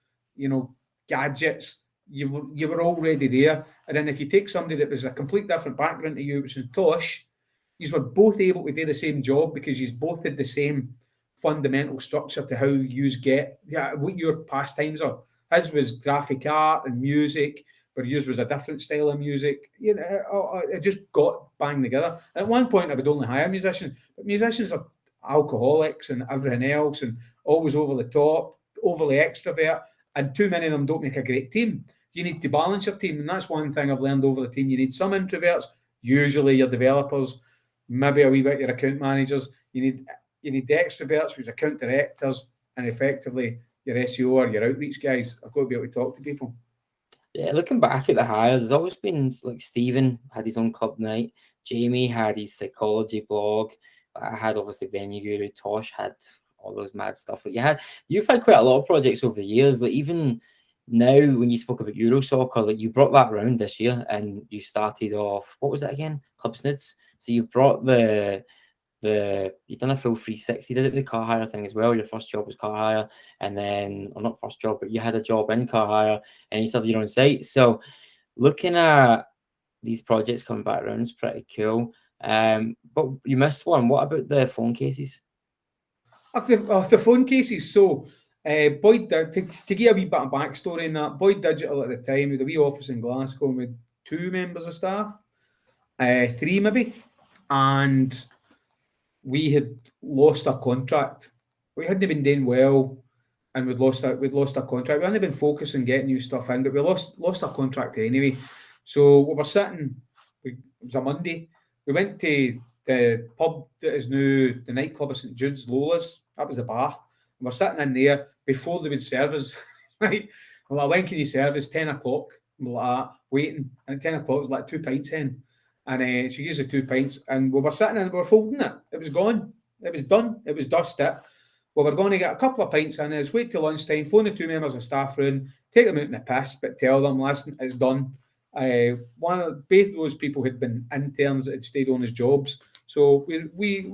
gadgets. You were already there. And then if you take somebody that was a complete different background to you, which is Tosh, you were both able to do the same job because you both had the same fundamental structure to how you what your pastimes are. His was graphic art and music, but yours was a different style of music. It just got banged together. At one point, I would only hire musicians, but musicians are alcoholics and everything else, and always over the top, overly extrovert, and too many of them don't make a great team. You need to balance your team, and that's one thing I've learned over the team. You need some introverts, usually your developers, maybe a wee bit your account managers. You need the extroverts, which are account directors, and effectively your SEO or your outreach guys. I've got to be able to talk to people. Yeah, looking back at the hires, there's always been like Stephen had his own club night, Jamie had his psychology blog, I had obviously Venue Guru, Tosh had all those mad stuff. But you've had quite a lot of projects over the years. Like even now, when you spoke about Euro Soccer, like you brought that round this year, and you started off, what was it again? Club Snoods. So you've brought you've done a full 360, did it with the car hire thing as well. Your first job was car hire, and then, or not first job, but you had a job in car hire, and you started your own site. So looking at these projects coming back around is pretty cool. But you missed one. What about the phone cases? The phone cases. So Boyd, to give a wee bit of backstory in that, Boyd Digital at the time, we had a wee office in Glasgow with 2 members of staff, 3 maybe, and we had lost our contract we hadn't been doing well, and we'd lost our contract. We hadn't been focused on getting new stuff in, but we lost our contract anyway. So we were sitting. It was a Monday. We went to the pub that is now the nightclub of St Jude's, Lola's. That was the bar. And we're sitting in there before they would serve us. Right? We're like, when can you serve us? 10 o'clock. We're like, waiting. And at 10 o'clock, it was like 2 pints in. And she gives us 2 pints. And we were sitting and we were folding it. It was gone. It was done. It was dusted. We were going to get a couple of pints in us, wait till lunchtime, phone the 2 members of staff room, take them out in the piss, but tell them, listen, it's done. Both of those people had been interns that had stayed on as jobs. So we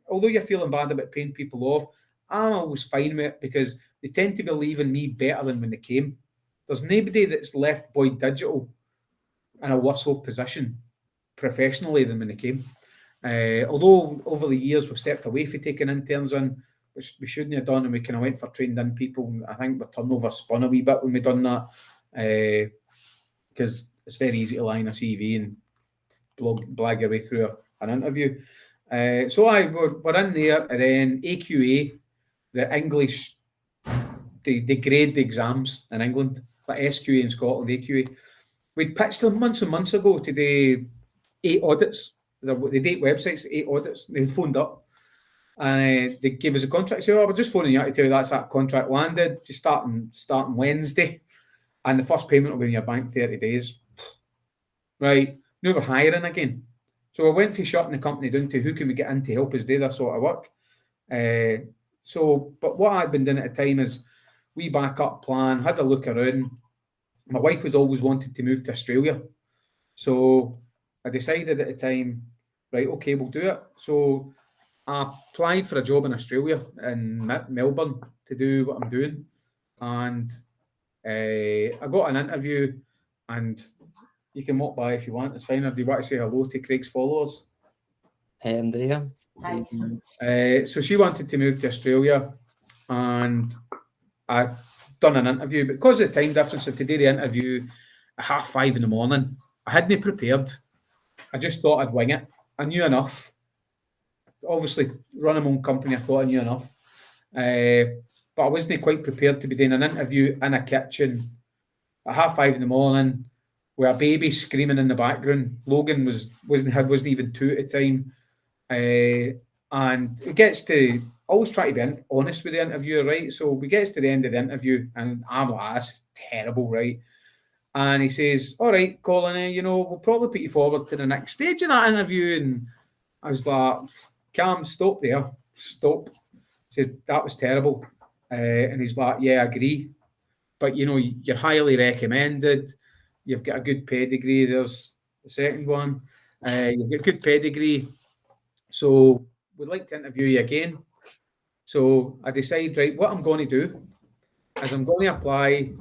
although you're feeling bad about paying people off, I'm always fine with it because they tend to be leaving me better than when they came. There's nobody that's left Boyd Digital in a worse off position professionally than when they came. Although over the years we've stepped away from taking interns in, which we shouldn't have done, and we kind of went for trained in people. I think the turnover spun a wee bit when we done that, because it's very easy to lie in a CV and blag your way through an interview. So we're in there, and then AQA, the English, they grade the exams in England, like SQA in Scotland, AQA. We'd pitched them months and months ago to do 8 audits. They date websites, 8 audits. They phoned up and they gave us a contract. So we're just phoning you out to tell you that contract landed. Just starting Wednesday, and the first payment will be in your bank 30 days. Right, now we're hiring again. So we went from shutting the company down to who can we get in to help us do this sort of work. But what I'd been doing at the time is we backup plan, had a look around. My wife was always wanted to move to Australia. So I decided at the time, right, okay, we'll do it. So I applied for a job in Australia, in Melbourne, to do what I'm doing. And I got an interview, and you can walk by if you want. It's fine. Or do you want to say hello to Craig's followers? Hey, Andrea. Hi. So she wanted to move to Australia, and I done an interview. But because of the time difference, to do the interview at 5:30 in the morning, I hadn't prepared. I just thought I'd wing it. I knew enough. Obviously, running my own company, I thought I knew enough. But I wasn't quite prepared to be doing an interview in a kitchen at 5:30 in the morning with a baby screaming in the background. Logan wasn't even 2 at the time. And it gets to, always try to be honest with the interviewer, right? So we gets to the end of the interview, and I'm like, that's terrible, right? And he says, all right, Colin, we'll probably put you forward to the next stage in that interview. And I was like, Cam, stop there. Stop. He says, that was terrible. And he's like, yeah, I agree. But, you're highly recommended. You've got a good pedigree. There's the second one. You've got good pedigree. So we'd like to interview you again. So I decided, right, what I'm going to do is I'm going to apply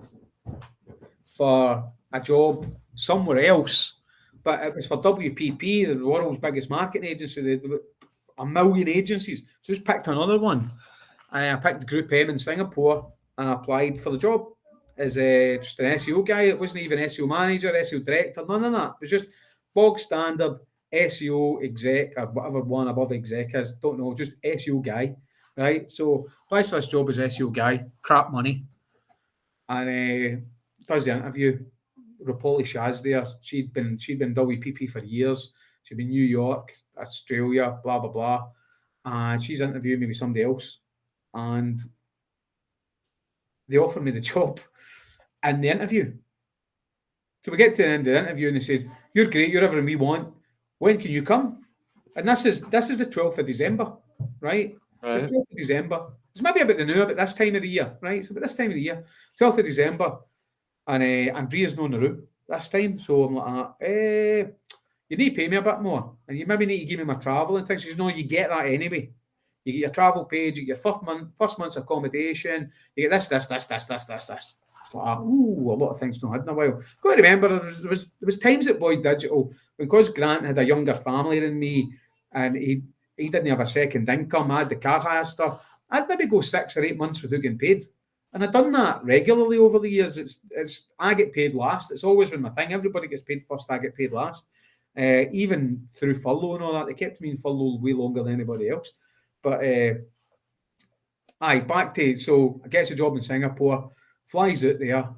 for a job somewhere else. But it was for WPP, the world's biggest marketing agency. There were 1 million agencies. So just picked another one. I picked Group M in Singapore and applied for the job as just an SEO guy. It wasn't even SEO manager, SEO director, none of that. It was just bog standard SEO exec or whatever one above exec is. Don't know, just SEO guy, right? So applies for this job as SEO guy, crap money. And does the interview. Rapoli Shaz there. She'd been WPP for years. She'd been New York, Australia, blah blah blah. And she's interviewing me with somebody else. And they offered me the job in the interview. So we get to the end of the interview and they said, you're great, you're everything we want. When can you come? And this is the 12th of December, right? So it's 12th of December. It's maybe a bit new about this time of the year, right? So about this time of the year, 12th of December. And Andrea's not in the room this time. So I'm like, you need to pay me a bit more. And you maybe need to give me my travel and things. She says, no, you get that anyway. You get your travel paid, you get your first month's accommodation, you get this. It's like, ooh, a lot of things not had in a while. Got to remember, there was times at Boyd Digital, because Grant had a younger family than me, and he didn't have a second income, I had the car hire stuff, I'd maybe go 6 or 8 months without getting paid. And I've done that regularly over the years. It's I get paid last. It's always been my thing. Everybody gets paid first, I get paid last. Even through furlough and all that, they kept me in furlough way longer than anybody else. But Aye, back to, so I gets a job in Singapore, flies out there,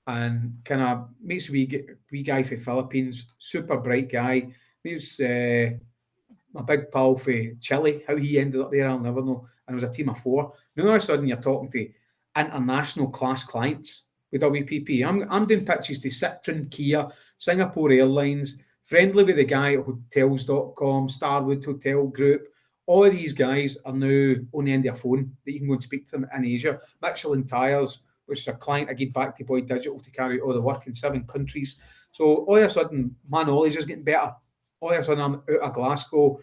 and kind of meets a wee guy from Philippines, super bright guy. Meets my big pal for Chile. How he ended up there, I'll never know. And it was a team of 4. Now all of a sudden you're talking to international class clients with WPP. I'm doing pitches to Citroen, Kia, Singapore Airlines, friendly with the guy at hotels.com, Starwood Hotel Group. All of these guys are now on the end of a phone that you can go and speak to them in Asia. Michelin Tires, which is a client I gave back to Boyd Digital to carry all the work in 7 countries. So all of a sudden, my knowledge is getting better. All of a sudden, I'm out of Glasgow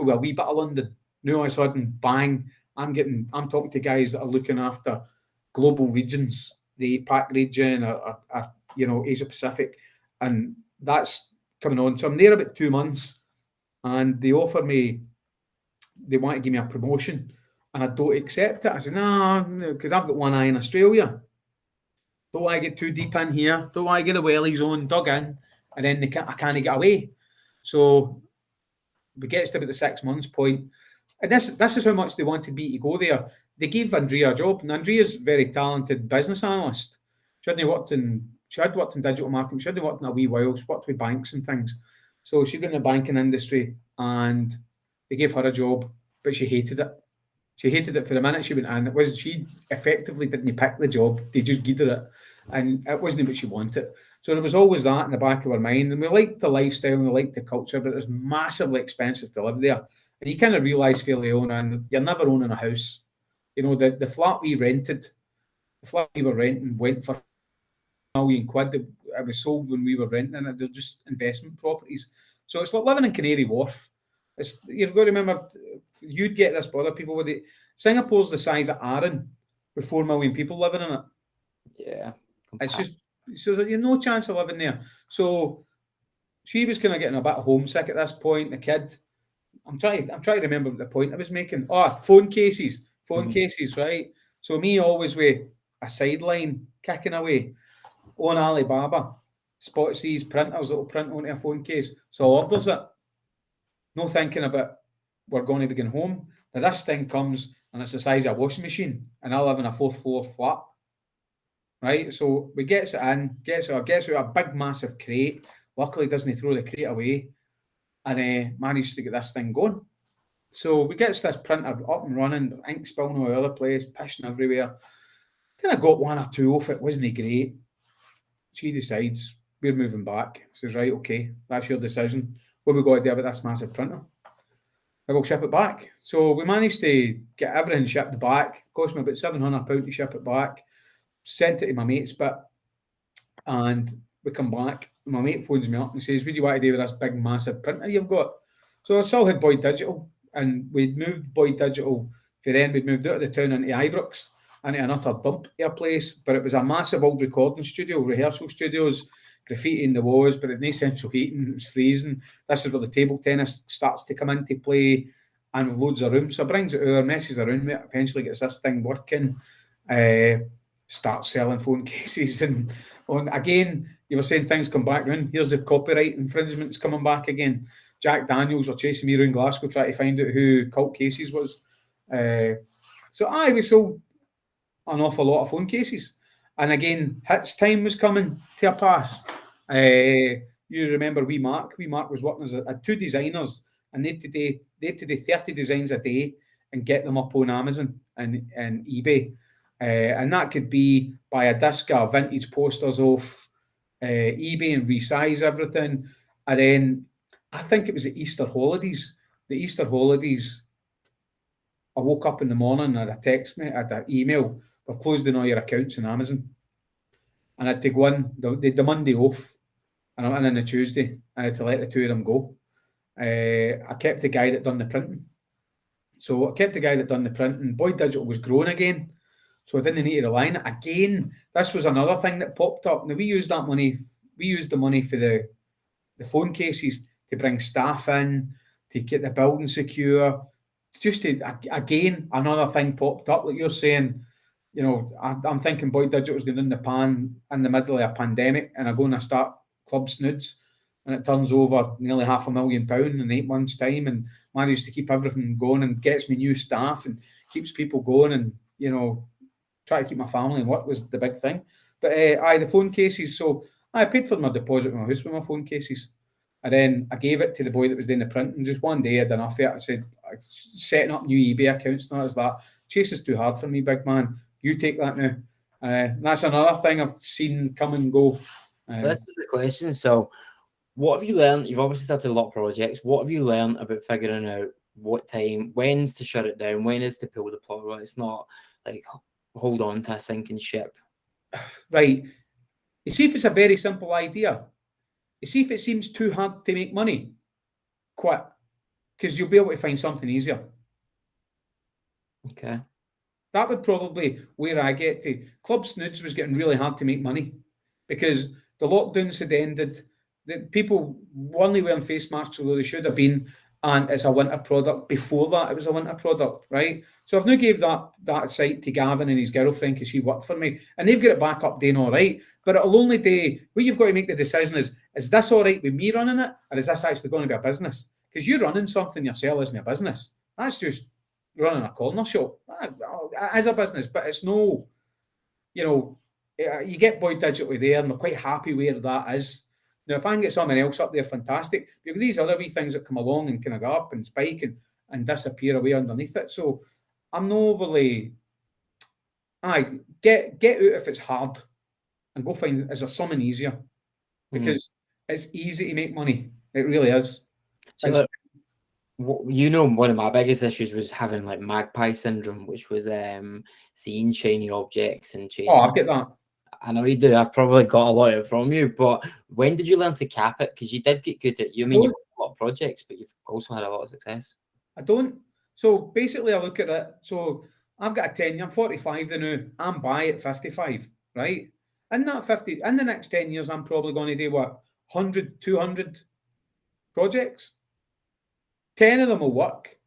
with a wee bit of London. Now all of a sudden, bang, I'm talking to guys that are looking after global regions, the APAC region or Asia Pacific, and that's coming on. So I'm there about 2 months, and they want to give me a promotion, and I don't accept it. I said, no, because I've got one eye in Australia. Don't want to get too deep in here. Don't want to get the wellies on, dug in, and then I can't get away. So we get to about the 6 months point, and this is how much they wanted me to go there. They gave Andrea a job, and Andrea's a very talented business analyst. She had worked in digital marketing. She had worked in a wee while. She worked with banks and things. So she's been in the banking industry, and they gave her a job, but she hated it. She hated it for a minute. She went in. She effectively didn't pick the job. They just gave her it, and it wasn't what she wanted. So there was always that in the back of her mind. And we liked the lifestyle and we liked the culture, but it was massively expensive to live there. And you kind of realise fairly on, and you're never owning a house. You know, the flat we were renting went for £1 million. It was sold when we were renting it. They're just investment properties. So it's like living in Canary Wharf. You've got to remember, you'd get this bother people with it. Singapore's the size of Arran with 4 million people living in it. Yeah. It's just, so you have no chance of living there. So she was kind of getting a bit homesick at this point, the kid. I'm trying to remember what the point I was making. Phone cases, right? So me always with a sideline kicking away on Alibaba, spots these printers that will print onto a phone case. So orders it. No thinking about we're going to be going home. Now this thing comes and it's the size of a washing machine, and I live in a 4th floor flat. Right, so we gets it in, gets out a big massive crate. Luckily, doesn't throw the crate away, and managed to get this thing going. So we gets this printer up and running, ink spilling all over the place, pissing everywhere. Kind of got 1 or 2 off it, wasn't great. She decides we're moving back. Says, right, okay, that's your decision. What we got to do about this massive printer? I will ship it back. So we managed to get everything shipped back. Cost me about £700 to ship it back. Sent it to my mate's bit, and we come back. My mate phones me up and says, what do you want to do with this big massive printer you've got? So I still had Boyd Digital, and we'd moved Boyd Digital for then. We'd moved out of the town into Ibrox, into an utter dump of a place, but it was a massive old recording studio, rehearsal studios, graffiti in the walls, but it no central heating. It was freezing. This is where the table tennis starts to come into play, and with loads of rooms. So it brings it over, messes around with it, eventually gets this thing working. Start selling phone cases, and again, you were saying things come back round. Here's the copyright infringements coming back again. Jack Daniels were chasing me around Glasgow trying to find out who Cult Cases was. So we sold an awful lot of phone cases, and again, Hit's time was coming to a pass. You remember Wee Mark was working as 2 designers, and they had to do 30 designs a day and get them up on Amazon and eBay. And that could be buy a disc of vintage posters off eBay and resize everything. And then I think it was the Easter holidays. I woke up in the morning and I had a text me, I had an email, we've closed down all your accounts on Amazon. And I had to go in, the Monday off, and I went in on the Tuesday, and I had to let the 2 of them go. I kept the guy that done the printing. Boyd Digital was growing again. So I didn't need to rely on it. Again, this was another thing that popped up. Now, we used the money for the phone cases to bring staff in, to get the building secure. Just again, another thing popped up. Like you're saying, you know, I'm thinking Boyd Digital was going in the pan in the middle of a pandemic, and I'm going to start Club Snoods, and it turns over nearly £500,000 in 8 months' time, and managed to keep everything going, and gets me new staff and keeps people going, and try to keep my family and work was the big thing. But the phone cases. So I paid for my deposit in my house with my phone cases. And then I gave it to the boy that was doing the print. And just one day I had enough of it. I said, setting up new eBay accounts and all that. Chase is too hard for me, big man. You take that now. That's another thing I've seen come and go. This is the question. So what have you learned? You've obviously started a lot of projects. What have you learned about figuring out what time, when's to shut it down, when is to pull the plug? Well, it's not like hold on to a sinking ship. Right. You see if it's a very simple idea. You see if it seems too hard to make money, quit. Because you'll be able to find something easier. Okay. That would probably where I get to. Club Snoods was getting really hard to make money because the lockdowns had ended. The people only wearing face masks, although they should have been, and it's a winter product. Before that, it was a winter product, right? So I've now gave that site to Gavin and his girlfriend because she worked for me, and they've got it back up doing all right. But it'll only do. What you've got to make the decision is this all right with me running it, or is this actually going to be a business? Because you running something yourself isn't a business. That's just running a corner shop as a business, but it's no, you get Boyd digitally there, and we're quite happy where that is. Now, if I can get something else up there, fantastic. But these other wee things that come along and kind of go up and spike and disappear away underneath it. So I'm not overly. Get out if it's hard, and go find is there something easier, because it's easy to make money. It really is. So one of my biggest issues was having like magpie syndrome, which was seeing shiny objects and chasing. Oh, I've got that. I know you do. I've probably got a lot of it from you, but when did you learn to cap it? Because you did get good at. You've got a lot of projects, but you've also had a lot of success. I don't. So basically, I look at it. So I've got a 10-year. I'm 45 now. I'm by at 55, right? In that 50, in the next 10 years, I'm probably going to do what 100, 200 projects. 10 of them will work.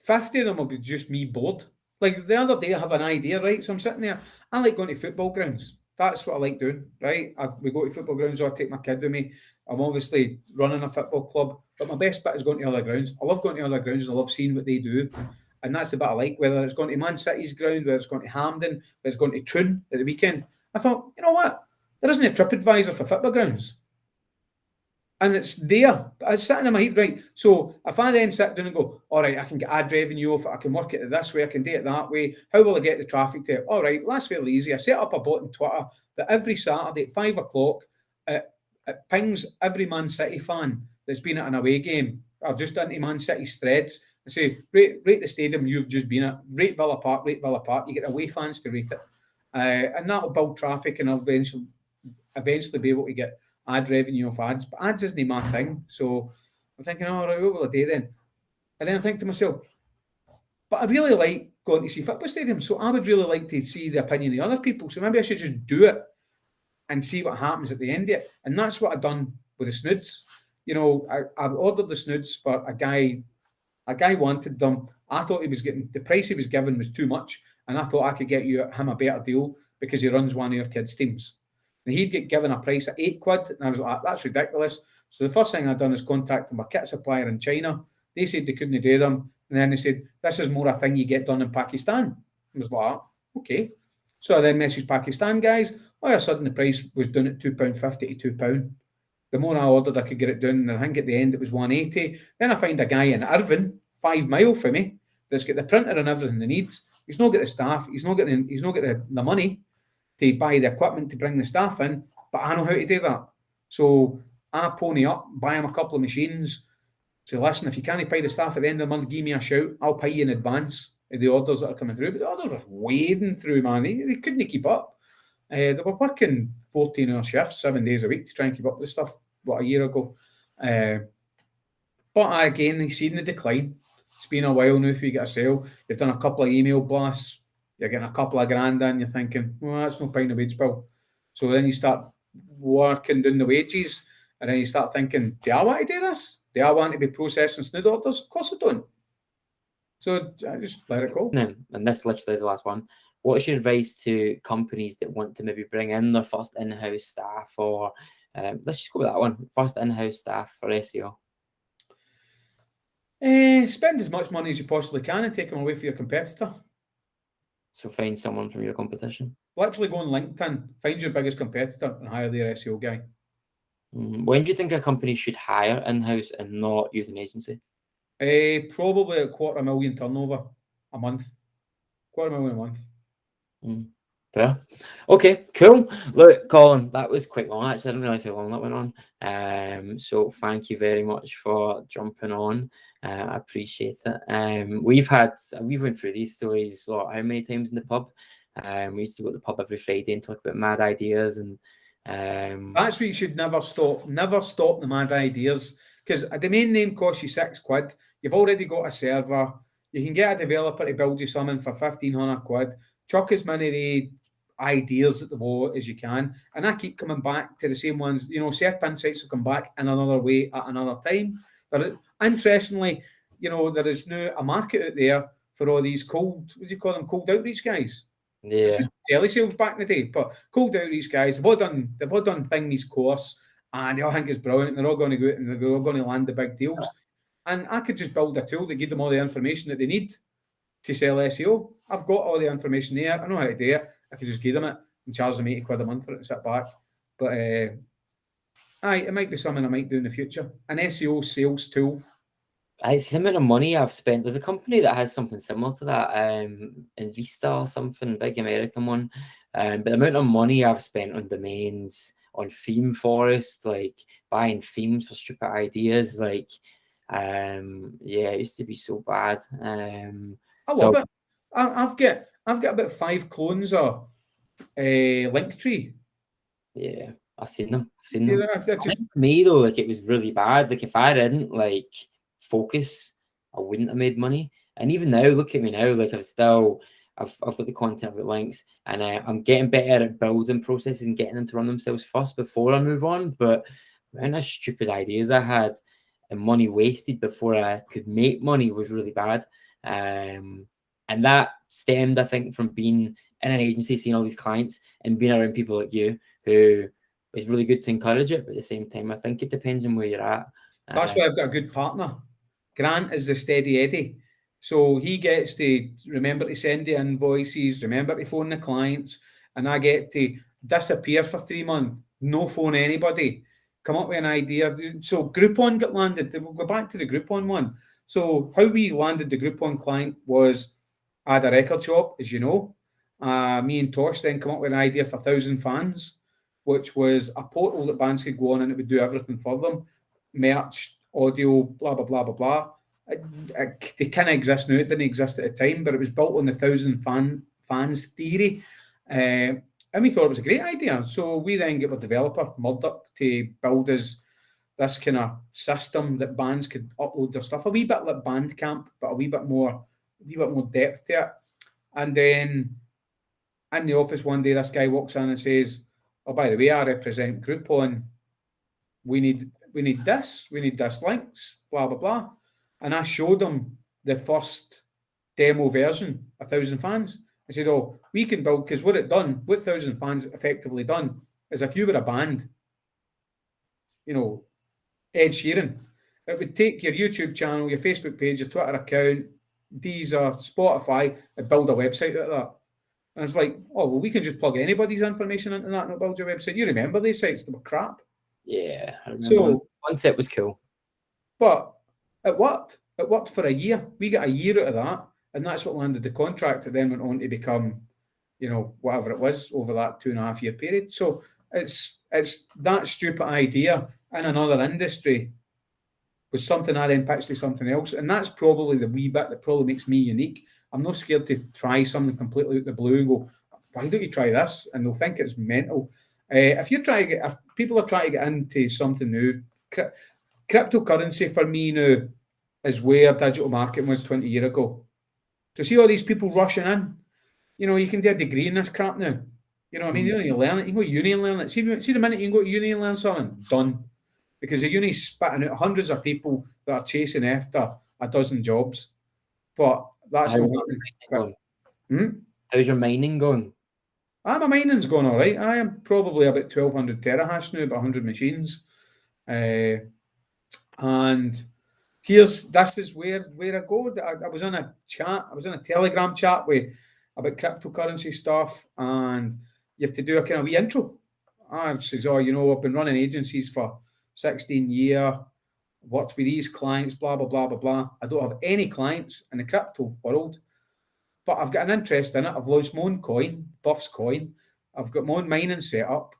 50 of them will be just me bored. Like the other day, I have an idea, right? So I'm sitting there. I like going to football grounds. That's what I like doing, right? We go to football grounds, or I take my kid with me. I'm obviously running a football club, but my best bit is going to other grounds. I love going to other grounds, and I love seeing what they do. And that's the bit I like, whether it's going to Man City's ground, whether it's going to Hampden, whether it's going to Troon at the weekend. I thought, you know what? There isn't a TripAdvisor for football grounds. And it's there. It's sitting in my head, right? So if I then sit down and go, all right, I can get ad revenue off it, I can work it this way, I can do it that way. How will I get the traffic to it? All right, well, that's fairly easy. I set up a bot on Twitter that every Saturday at 5 o'clock, it pings every Man City fan that's been at an away game, or just into Man City's threads, and say, rate the stadium you've just been at, rate Villa Park. You get away fans to rate it. And that'll build traffic, and I'll eventually be able to get ad revenue off ads, but ads isn't my thing. So I'm thinking, all right, what will I do then? And then I think to myself, but I really like going to see football stadiums, so I would really like to see the opinion of other people. So maybe I should just do it and see what happens at the end of it. And that's what I've done with the snoods. I've ordered the snoods for a guy. A guy wanted them. I thought he was getting the price he was given was too much, and I thought I could get him a better deal because he runs one of your kids' teams. And he'd get given a price at £8, and I was like, that's ridiculous. So the first thing I'd done is contact my kit supplier in China. They said they couldn't do them. And then they said, this is more a thing you get done in Pakistan. I was like, okay. So I then messaged Pakistan guys. All of a sudden, the price was done at £2.50 to £2. The more I ordered, I could get it done. And I think at the end, it was £180. Then I find a guy in Irvine, 5 mile from me, that's got the printer and everything he needs. He's not got the staff. He's not got the money to buy the equipment to bring the staff in, but I know how to do that. So I pony up, buy him a couple of machines. So listen, if you can't pay the staff at the end of the month, give me a shout. I'll pay you in advance of the orders that are coming through. But the orders were wading through, man. They couldn't keep up. They were working 14-hour shifts, 7 days a week to try and keep up with stuff, a year ago. But again, he's seen the decline. It's been a while now for you to get a sale. You've done a couple of email blasts. You're getting a couple of grand in, you're thinking, well, that's no paying the wage bill. So then you start working down the wages, and then you start thinking, do I want to do this? Do I want to be processing snood orders? Of course I don't. So I just let it go. No, and this literally is the last one. What's your advice to companies that want to maybe bring in their first in-house staff, or let's just go with that one, first in-house staff for SEO? Spend as much money as you possibly can and take them away from your competitor. So find someone from your competition. Literally go on LinkedIn, find your biggest competitor and hire their SEO guy. When do you think a company should hire in-house and not use an agency? Probably a $250,000 turnover a month. $250,000 a month. Fair. Okay, cool. Look, Colin, that was quite long. Actually, I didn't realize how long that went on. So thank you very much for jumping on. I appreciate it. We've went through these stories how many times in the pub? We used to go to the pub every Friday and talk about mad ideas and that's what you should never stop. Never stop the mad ideas. Because a domain name costs you £6. You've already got a server. You can get a developer to build you something for £1,500. Chuck as many of the ideas at the wall as you can. And I keep coming back to the same ones. SERP Insights will come back in another way at another time. Interestingly, there is now a market out there for all these cold outreach guys. Yeah. Telesales back in the day, but cold outreach guys, they've all done Thingy's course, and they all think it's brilliant. They're all going to go out and they're all going to land the big deals. And I could just build a tool that give them all the information that they need to sell SEO. I've got all the information there. I know how to do it. I could just give them it and charge them £80 a month for it and sit back. But it might be something I might do in the future. An SEO sales tool. It's the amount of money I've spent. There's a company that has something similar to that, Invista or something, big American one. But the amount of money I've spent on domains, on theme forest, like buying themes for stupid ideas, like, it used to be so bad. I love it. I've got about 5 clones of Linktree. Yeah, I've seen them. For me though, like it was really bad. Like if I didn't focus, I wouldn't have made money. And even now, look at me now. Like I've got the content, I've got links, and I'm getting better at building processes and getting them to run themselves first before I move on. But man, the stupid ideas I had and money wasted before I could make money was really bad. And that stemmed, I think, from being in an agency, seeing all these clients and being around people like you who is really good to encourage it. But at the same time, I think it depends on where you're at. That's why I've got a good partner. Grant is the steady Eddie. So he gets to remember to send the invoices, remember to phone the clients, and I get to disappear for 3 months, no phone anybody, come up with an idea. So Groupon got landed. We'll go back to the Groupon one. So how we landed the Groupon client was I had a record shop, as you know. Me and Tosh then come up with an idea for 1,000 fans, which was a portal that bands could go on and it would do everything for them. Merch, audio, blah, blah, blah, blah, blah. They kind of exist now. It didn't exist at the time, but it was built on the 1,000 fans theory. And we thought it was a great idea. So we then get our developer, Murdoch, to build us this kind of system that bands could upload their stuff. A wee bit like Bandcamp, but a wee bit more depth to it. And then in the office one day, this guy walks in and says, "Oh, by the way, I represent Groupon. We need this links, blah, blah, blah." And I showed him the first demo version, 1,000 fans. I said, "Oh, we can build," because what 1,000 fans effectively done is if you were a band, Ed Sheeran, it would take your YouTube channel, your Facebook page, your Twitter account, Deezer, Spotify, and build a website out of that. And it's like, oh, well, we can just plug anybody's information into that and it'll build your website. You remember these sites? They were crap. Yeah, I remember. So concept was cool. But it worked. It worked for a year. We got a year out of that. And that's what landed the contract. It then went on to become, whatever it was over that 2.5 year period. So it's that stupid idea in another industry was something I then pitched to something else. And that's probably the wee bit that probably makes me unique. I'm not scared to try something completely out the blue and go, "Why don't you try this?" And they'll think it's mental. If people are trying to get into something new, cryptocurrency for me now is where digital marketing was 20 years ago. To see all these people rushing in, you can do a degree in this crap now. You know what I mean? You don't need to learn it. You can go to uni and learn it. See the minute you can go to uni and learn something, done. Because the uni's spitting out hundreds of people that are chasing after a dozen jobs. But that's not happening. How's your mining going? My mining's going all right. I am probably about 1,200 terahash now, about 100 machines. And this is where I go. I was on a chat. I was on a Telegram chat about cryptocurrency stuff, and you have to do a kind of wee intro. I says, oh, I've been running agencies for 16 years, worked with these clients, blah, blah, blah, blah, blah. I don't have any clients in the crypto world, but I've got an interest in it. I've launched my own coin, Buff's coin. I've got my own mining set up.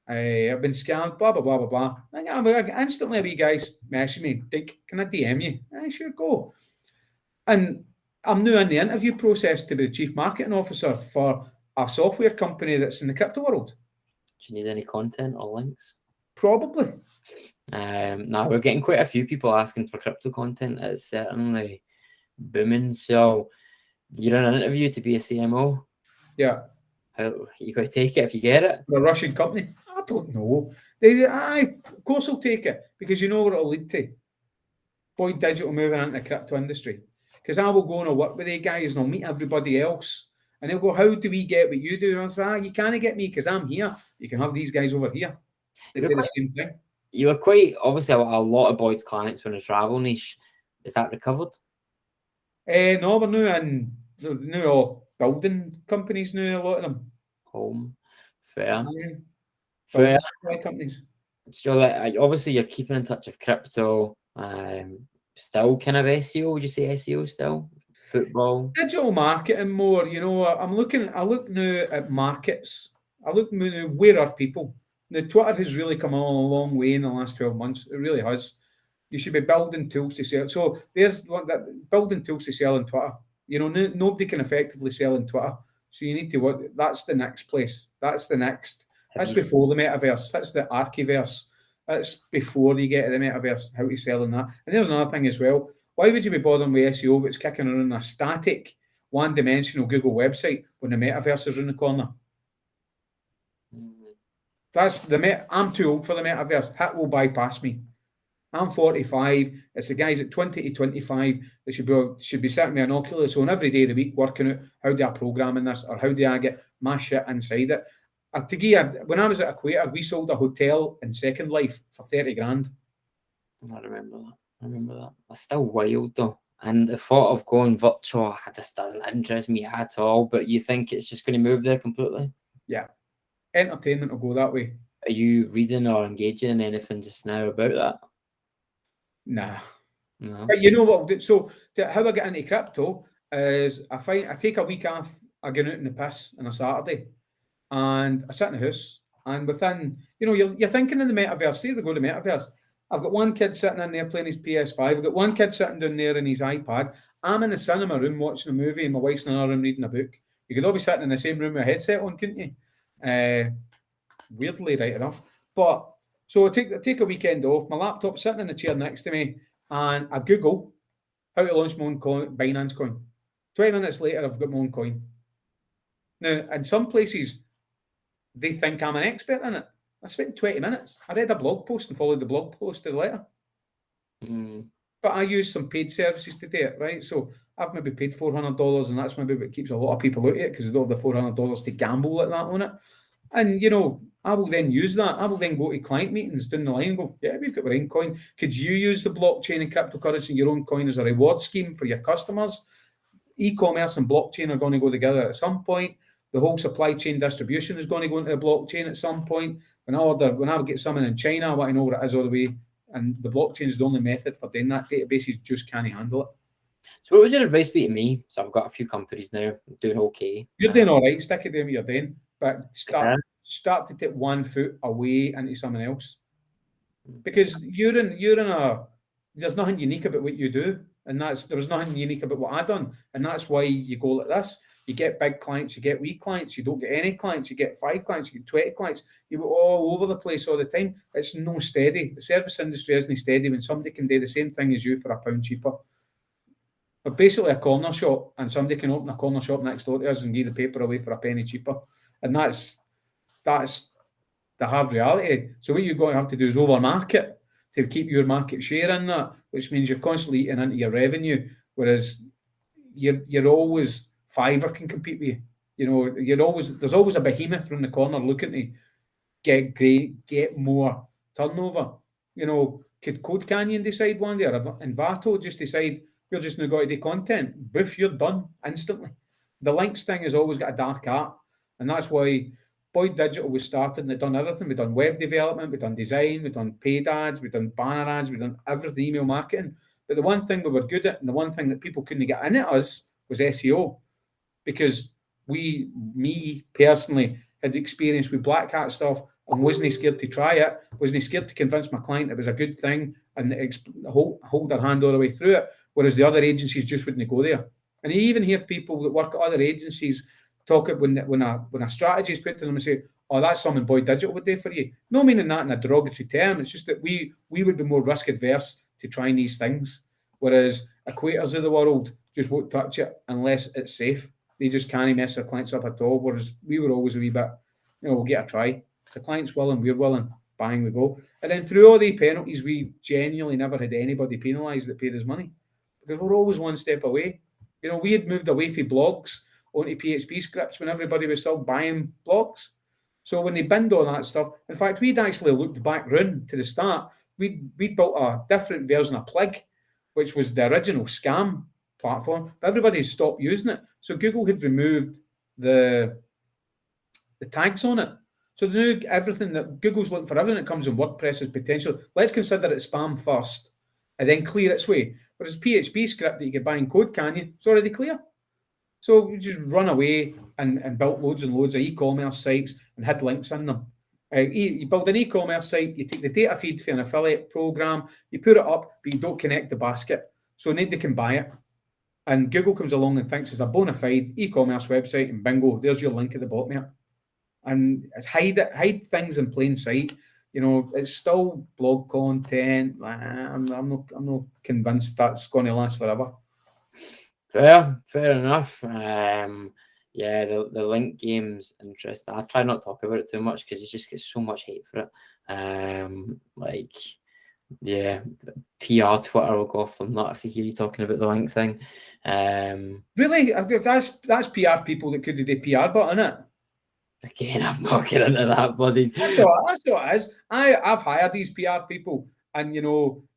I've been scammed, blah, blah, blah, blah, blah. And instantly, a wee guys message me, can I DM you? Sure, go. And I'm now in the interview process to be the chief marketing officer for a software company that's in the crypto world. Do you need any content or links? Probably. Now we're getting quite a few people asking for crypto content. It's certainly booming. So you're in an interview to be a CMO. Yeah. How you got to take it if you get it? For a Russian company? I don't know. Of course I'll take it, because you know what it'll lead to. Boyd Digital moving into the crypto industry. Because I will go and I'll work with the guys and I'll meet everybody else. And they'll go, how do we get what you do? And I'll say, you can't get me because I'm here. You can have these guys over here. They do the same thing. You were quite, obviously, a lot of Boyd's clients were in the travel niche. Is that recovered? No, we're now all building companies now, a lot of them. Home. Fair. Fair. Companies. So obviously you're keeping in touch with crypto. Still kind of SEO, would you say SEO still? Football? Digital marketing more, I look now at markets. I look now, where are people? Now, Twitter has really come on a long way in the last 12 months. It really has. You should be building tools to sell. So there's building tools to sell on Twitter. Nobody can effectively sell on Twitter. So you need to work. That's the next place. That's the next. That's before the metaverse. That's the archiverse. That's before you get to the metaverse, how to sell in that. And there's another thing as well. Why would you be bothering with SEO that's kicking around a static, one-dimensional Google website when the metaverse is around the corner? I'm too old for the metaverse. That will bypass me. I'm 45. It's the guys at 20 to 25 that should be sitting with an Oculus on every day of the week working out how do I program in this, or how do I get my shit inside it. When I was at Equator, we sold a hotel in Second Life for 30 grand. I remember that. That's still wild though. And the thought of going virtual just doesn't interest me at all. But you think it's just going to move there completely? Yeah. Entertainment will go that way. Are you reading or engaging in anything just now about that? Nah. No. But you know what? So how I get into crypto is I take a week off. I get out in the piss on a Saturday, and I sit in the house. And within, you're thinking in the metaverse. Here we go, the metaverse. I've got one kid sitting in there playing his PS5. I've got one kid sitting down there in his iPad. I'm in the cinema room watching a movie, and my wife's in another room reading a book. You could all be sitting in the same room with a headset on, couldn't you? Weirdly, right enough. But so I take a weekend off. My laptop's sitting in the chair next to me, and I Google how to launch my own coin, Binance coin. 20 minutes later, I've got my own coin. Now, in some places, they think I'm an expert in it. I spent 20 minutes. I read a blog post and followed the blog post to the letter. But I use some paid services to do it, right? So I've maybe paid $400, and that's maybe what keeps a lot of people out of it, because they don't have the $400 to gamble like that on it. And, I will then use that. I will then go to client meetings down the line and go, yeah, we've got our own coin. Could you use the blockchain and cryptocurrency, your own coin, as a reward scheme for your customers? E-commerce and blockchain are going to go together at some point. The whole supply chain distribution is going to go into the blockchain at some point. When I get something in China, I want to know what it is all the way. And the blockchain is the only method for doing that. Databases just can't handle it. So what would your advice be to me? So I've got a few companies now, I'm doing okay. You're doing all right. Stick to doing what you're doing. But start to take 1 foot away into something else. Because you're in there's nothing unique about what you do. And there was nothing unique about what I done. And that's why you go like this. You get big clients, you get wee clients, you don't get any clients, you get 5 clients, you get 20 clients. You go all over the place all the time. It's no steady. The service industry isn't steady when somebody can do the same thing as you for £1 cheaper. But basically a corner shop, and somebody can open a corner shop next door to us and give the paper away for £1 cheaper. And that's the hard reality. So what you're going to have to do is over-market to keep your market share in that, which means you're constantly eating into your revenue, whereas you're always... Fiverr can compete with you. There's always a behemoth around the corner looking to get more turnover. could Code Canyon decide one day, or Envato just decide we're just now going to do content? Boof, you're done instantly. The links thing has always got a dark art, and that's why Boyd Digital was started and they've done everything. We've done web development, we've done design, we've done paid ads, we've done banner ads, we've done everything, email marketing. But the one thing we were good at, and the one thing that people couldn't get in at us, was SEO. Because me personally, had experience with black hat stuff and wasn't scared to try it, wasn't scared to convince my client it was a good thing and hold their hand all the way through it, whereas the other agencies just wouldn't go there. And you even hear people that work at other agencies talk it when a strategy is put to them and say, oh, that's something Boyd Digital would do for you. No meaning that in a derogatory term. It's just that we would be more risk adverse to trying these things, whereas equators of the world just won't touch it unless it's safe. They just can't mess their clients up at all, whereas we were always a wee bit, we'll get a try. The client's willing, we're willing, bang, we go. And then through all the penalties, we genuinely never had anybody penalised that paid us money, because we're always one step away. We had moved away from blogs onto PHP scripts when everybody was still buying blogs. So when they binned all that stuff, in fact, we'd actually looked back round to the start. We'd built a different version of Plig, which was the original scam platform, but everybody had stopped using it. So Google had removed the tags on it. So now everything that Google's looking for, everything that comes in WordPress is potential. Let's consider it spam first and then clear its way. Whereas PHP script that you could buy in Code Canyon, it's already clear. So we just run away and built loads and loads of e-commerce sites and had links in them. You build an e-commerce site, you take the data feed for an affiliate program, you put it up, but you don't connect the basket. So nobody can buy it. And Google comes along and thinks it's a bona fide e-commerce website, and bingo, there's your link at the bottom here. And it's hide things in plain sight. It's still blog content. I'm not convinced that's going to last forever. Fair enough. Yeah, the link game's interesting. I try not to talk about it too much because you just get so much hate for it. Yeah, PR Twitter will go off the nut if you hear you talking about the link thing. Really? That's PR people that could do the PR button, it. Again, I'm not getting into that, buddy. That's what it is. I've hired these PR people, and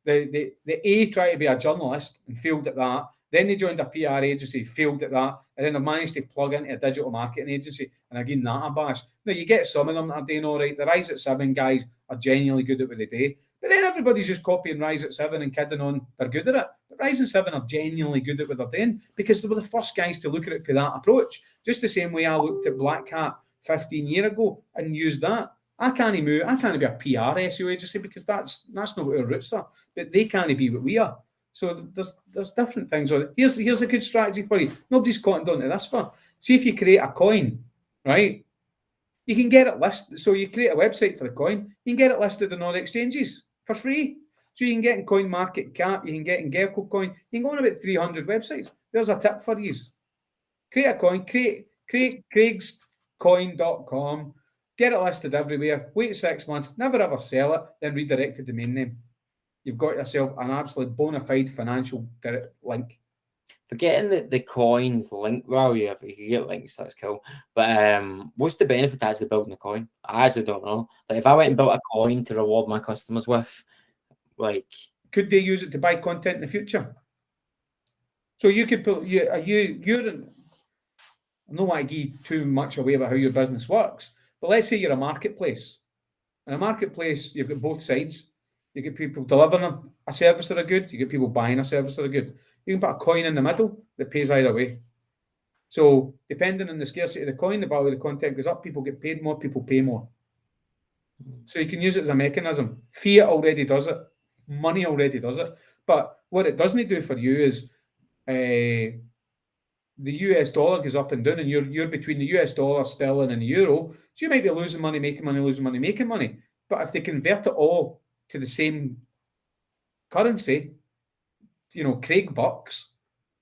they try to be a journalist and failed at that. Then they joined a PR agency, failed at that, and then they managed to plug into a digital marketing agency, and again, that a bash. Now, you get some of them that are doing all right. The Rise at 7 guys are genuinely good at what they do, but then everybody's just copying Rise at 7 and kidding on they're good at it. But Rise at 7 are genuinely good at what they're doing because they were the first guys to look at it for that approach, just the same way I looked at Black Hat 15 years ago and used that. I can't be a PR SEO agency because that's not what our roots are, but they can't be what we are. So there's different things. Here's a good strategy for you. Nobody's cottoned on to this one. See if you create a coin, right? You can get it listed. So you create a website for the coin. You can get it listed on all the exchanges for free. So you can get in Coin Market Cap. You can get in Gecko Coin. You can go on about 300 websites. There's a tip for you. Create a coin. Create craigscoin.com. Get it listed everywhere. Wait 6 months. Never ever sell it. Then redirect the domain name. You've got yourself an absolute bona fide financial link. Forgetting the coins link value, if you can get links, that's cool. But what's the benefit to actually building a coin? I actually don't know. Like if I went and built a coin to reward my customers with, could they use it to buy content in the future? So you could put you're in, I don't want to give too much away about how your business works, but let's say you're a marketplace. In a marketplace, you've got both sides. You get people delivering a service that are good. You get people buying a service that are good. You can put a coin in the middle that pays either way. So depending on the scarcity of the coin, the value of the content goes up. People get paid more. People pay more. So you can use it as a mechanism. Fiat already does it. Money already does it. But what it doesn't do for you is the US dollar goes up and down, and you're between the US dollar, sterling, and the euro. So you might be losing money, making money, losing money, making money. But if they convert it all to the same currency, Craig bucks,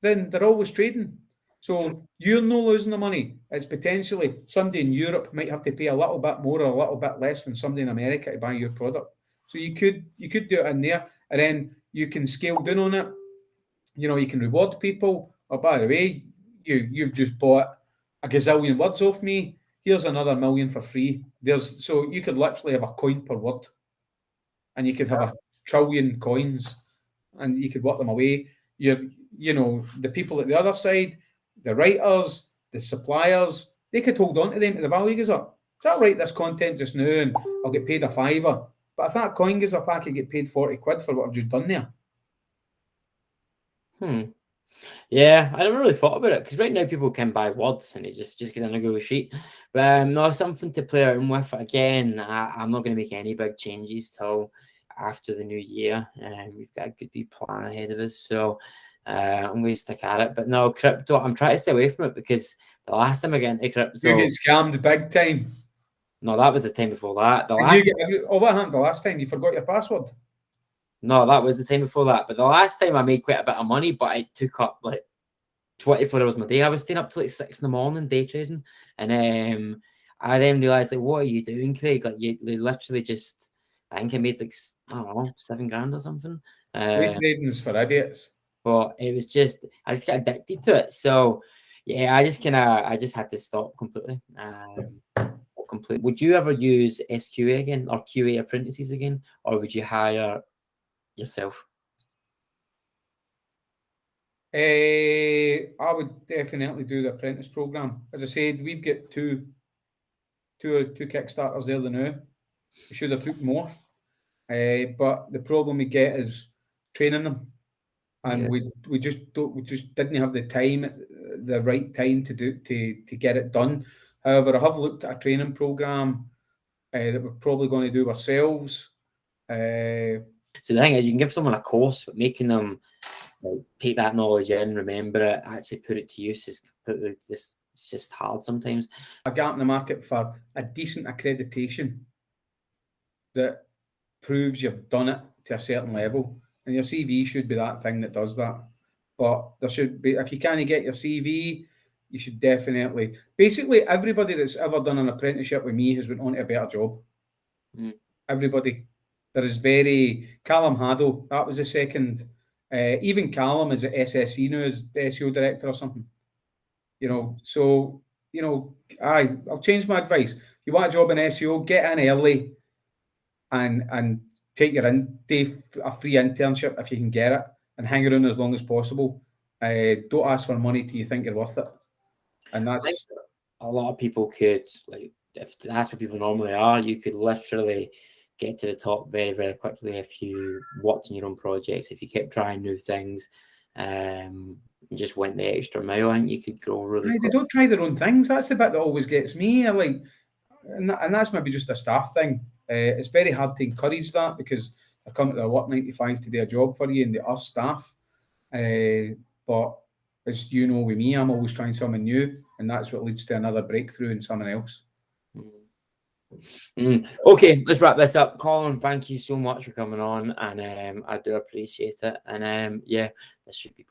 then they're always trading. So you're not losing the money. It's potentially somebody in Europe might have to pay a little bit more or a little bit less than somebody in America to buy your product. So you could do it in there, and then you can scale down on it. You can reward people. Oh, by the way, you've just bought a gazillion words off me. Here's another 1 million for free. So you could literally have a coin per word. And you could have trillion coins, and you could work them away. You know, the people at the other side, the writers, the suppliers, they could hold on to them till the value goes up. So I'll write this content just now and I'll get paid a £5. But if that coin goes up, I could get paid 40 quid for what I've just done there. Yeah, I never really thought about it, because right now people can buy words and it just goes in a Google sheet. But no, something to play around with. Again, I'm not going to make any big changes till after the new year, and we've got a good big plan ahead of us. So I'm going to stick at it. But no, crypto, I'm trying to stay away from it, because the last time I got into crypto, You get scammed big time. no, that was the time before that. What happened the last time? You forgot your password? No, that was the time before that. But the last time I made quite a bit of money, but it took up like 24 hours of my day. I was staying up till like 6 in the morning day trading, and I then realized, like, what are you doing, Craig? Like, you literally just, I think I made like, I don't know, £7,000 or something. Day trading's for idiots. But it was just, I just got addicted to it. So yeah, I just had to stop completely. Would you ever use SQA again, or QA apprentices again, or would you hire yourself? I would definitely do the apprentice program. As I said, we've got two Kickstarters there now. We should have took more, but the problem we get is training them, and we just didn't have the right time to get it done. However, I have looked at a training program that we're probably going to do ourselves. So the thing is, you can give someone a course, but making them take that knowledge in, remember it, actually put it to use is completely, it's just hard sometimes. A gap in the market for a decent accreditation that proves you've done it to a certain level, and your CV should be that thing that does that. But there should be, if you can't get your CV, you should definitely, basically everybody that's ever done an apprenticeship with me has went on to a better job. Everybody. There is Callum Haddo, that was the second. Even Callum is at SSE now as the SEO director or something. You know, so, you know, I'll change my advice. You want a job in SEO, get in early and take a free internship if you can get it, and hang around as long as possible. Don't ask for money till you think you're worth it. And that's, a lot of people could, like, if that's what people normally are, you could literally get to the top very, very quickly if you worked on your own projects, if you kept trying new things, and just went the extra mile. I think you could grow really quick. They don't try their own things. That's the bit that always gets me. And that's maybe just a staff thing. It's very hard to encourage that, because they're coming to their work 9 to 5 to do a job for you, and they are staff. But as you know, with me, I'm always trying something new, and that's what leads to another breakthrough in something else. Okay, let's wrap this up. Colin, thank you so much for coming on, and I do appreciate it. And yeah, this should be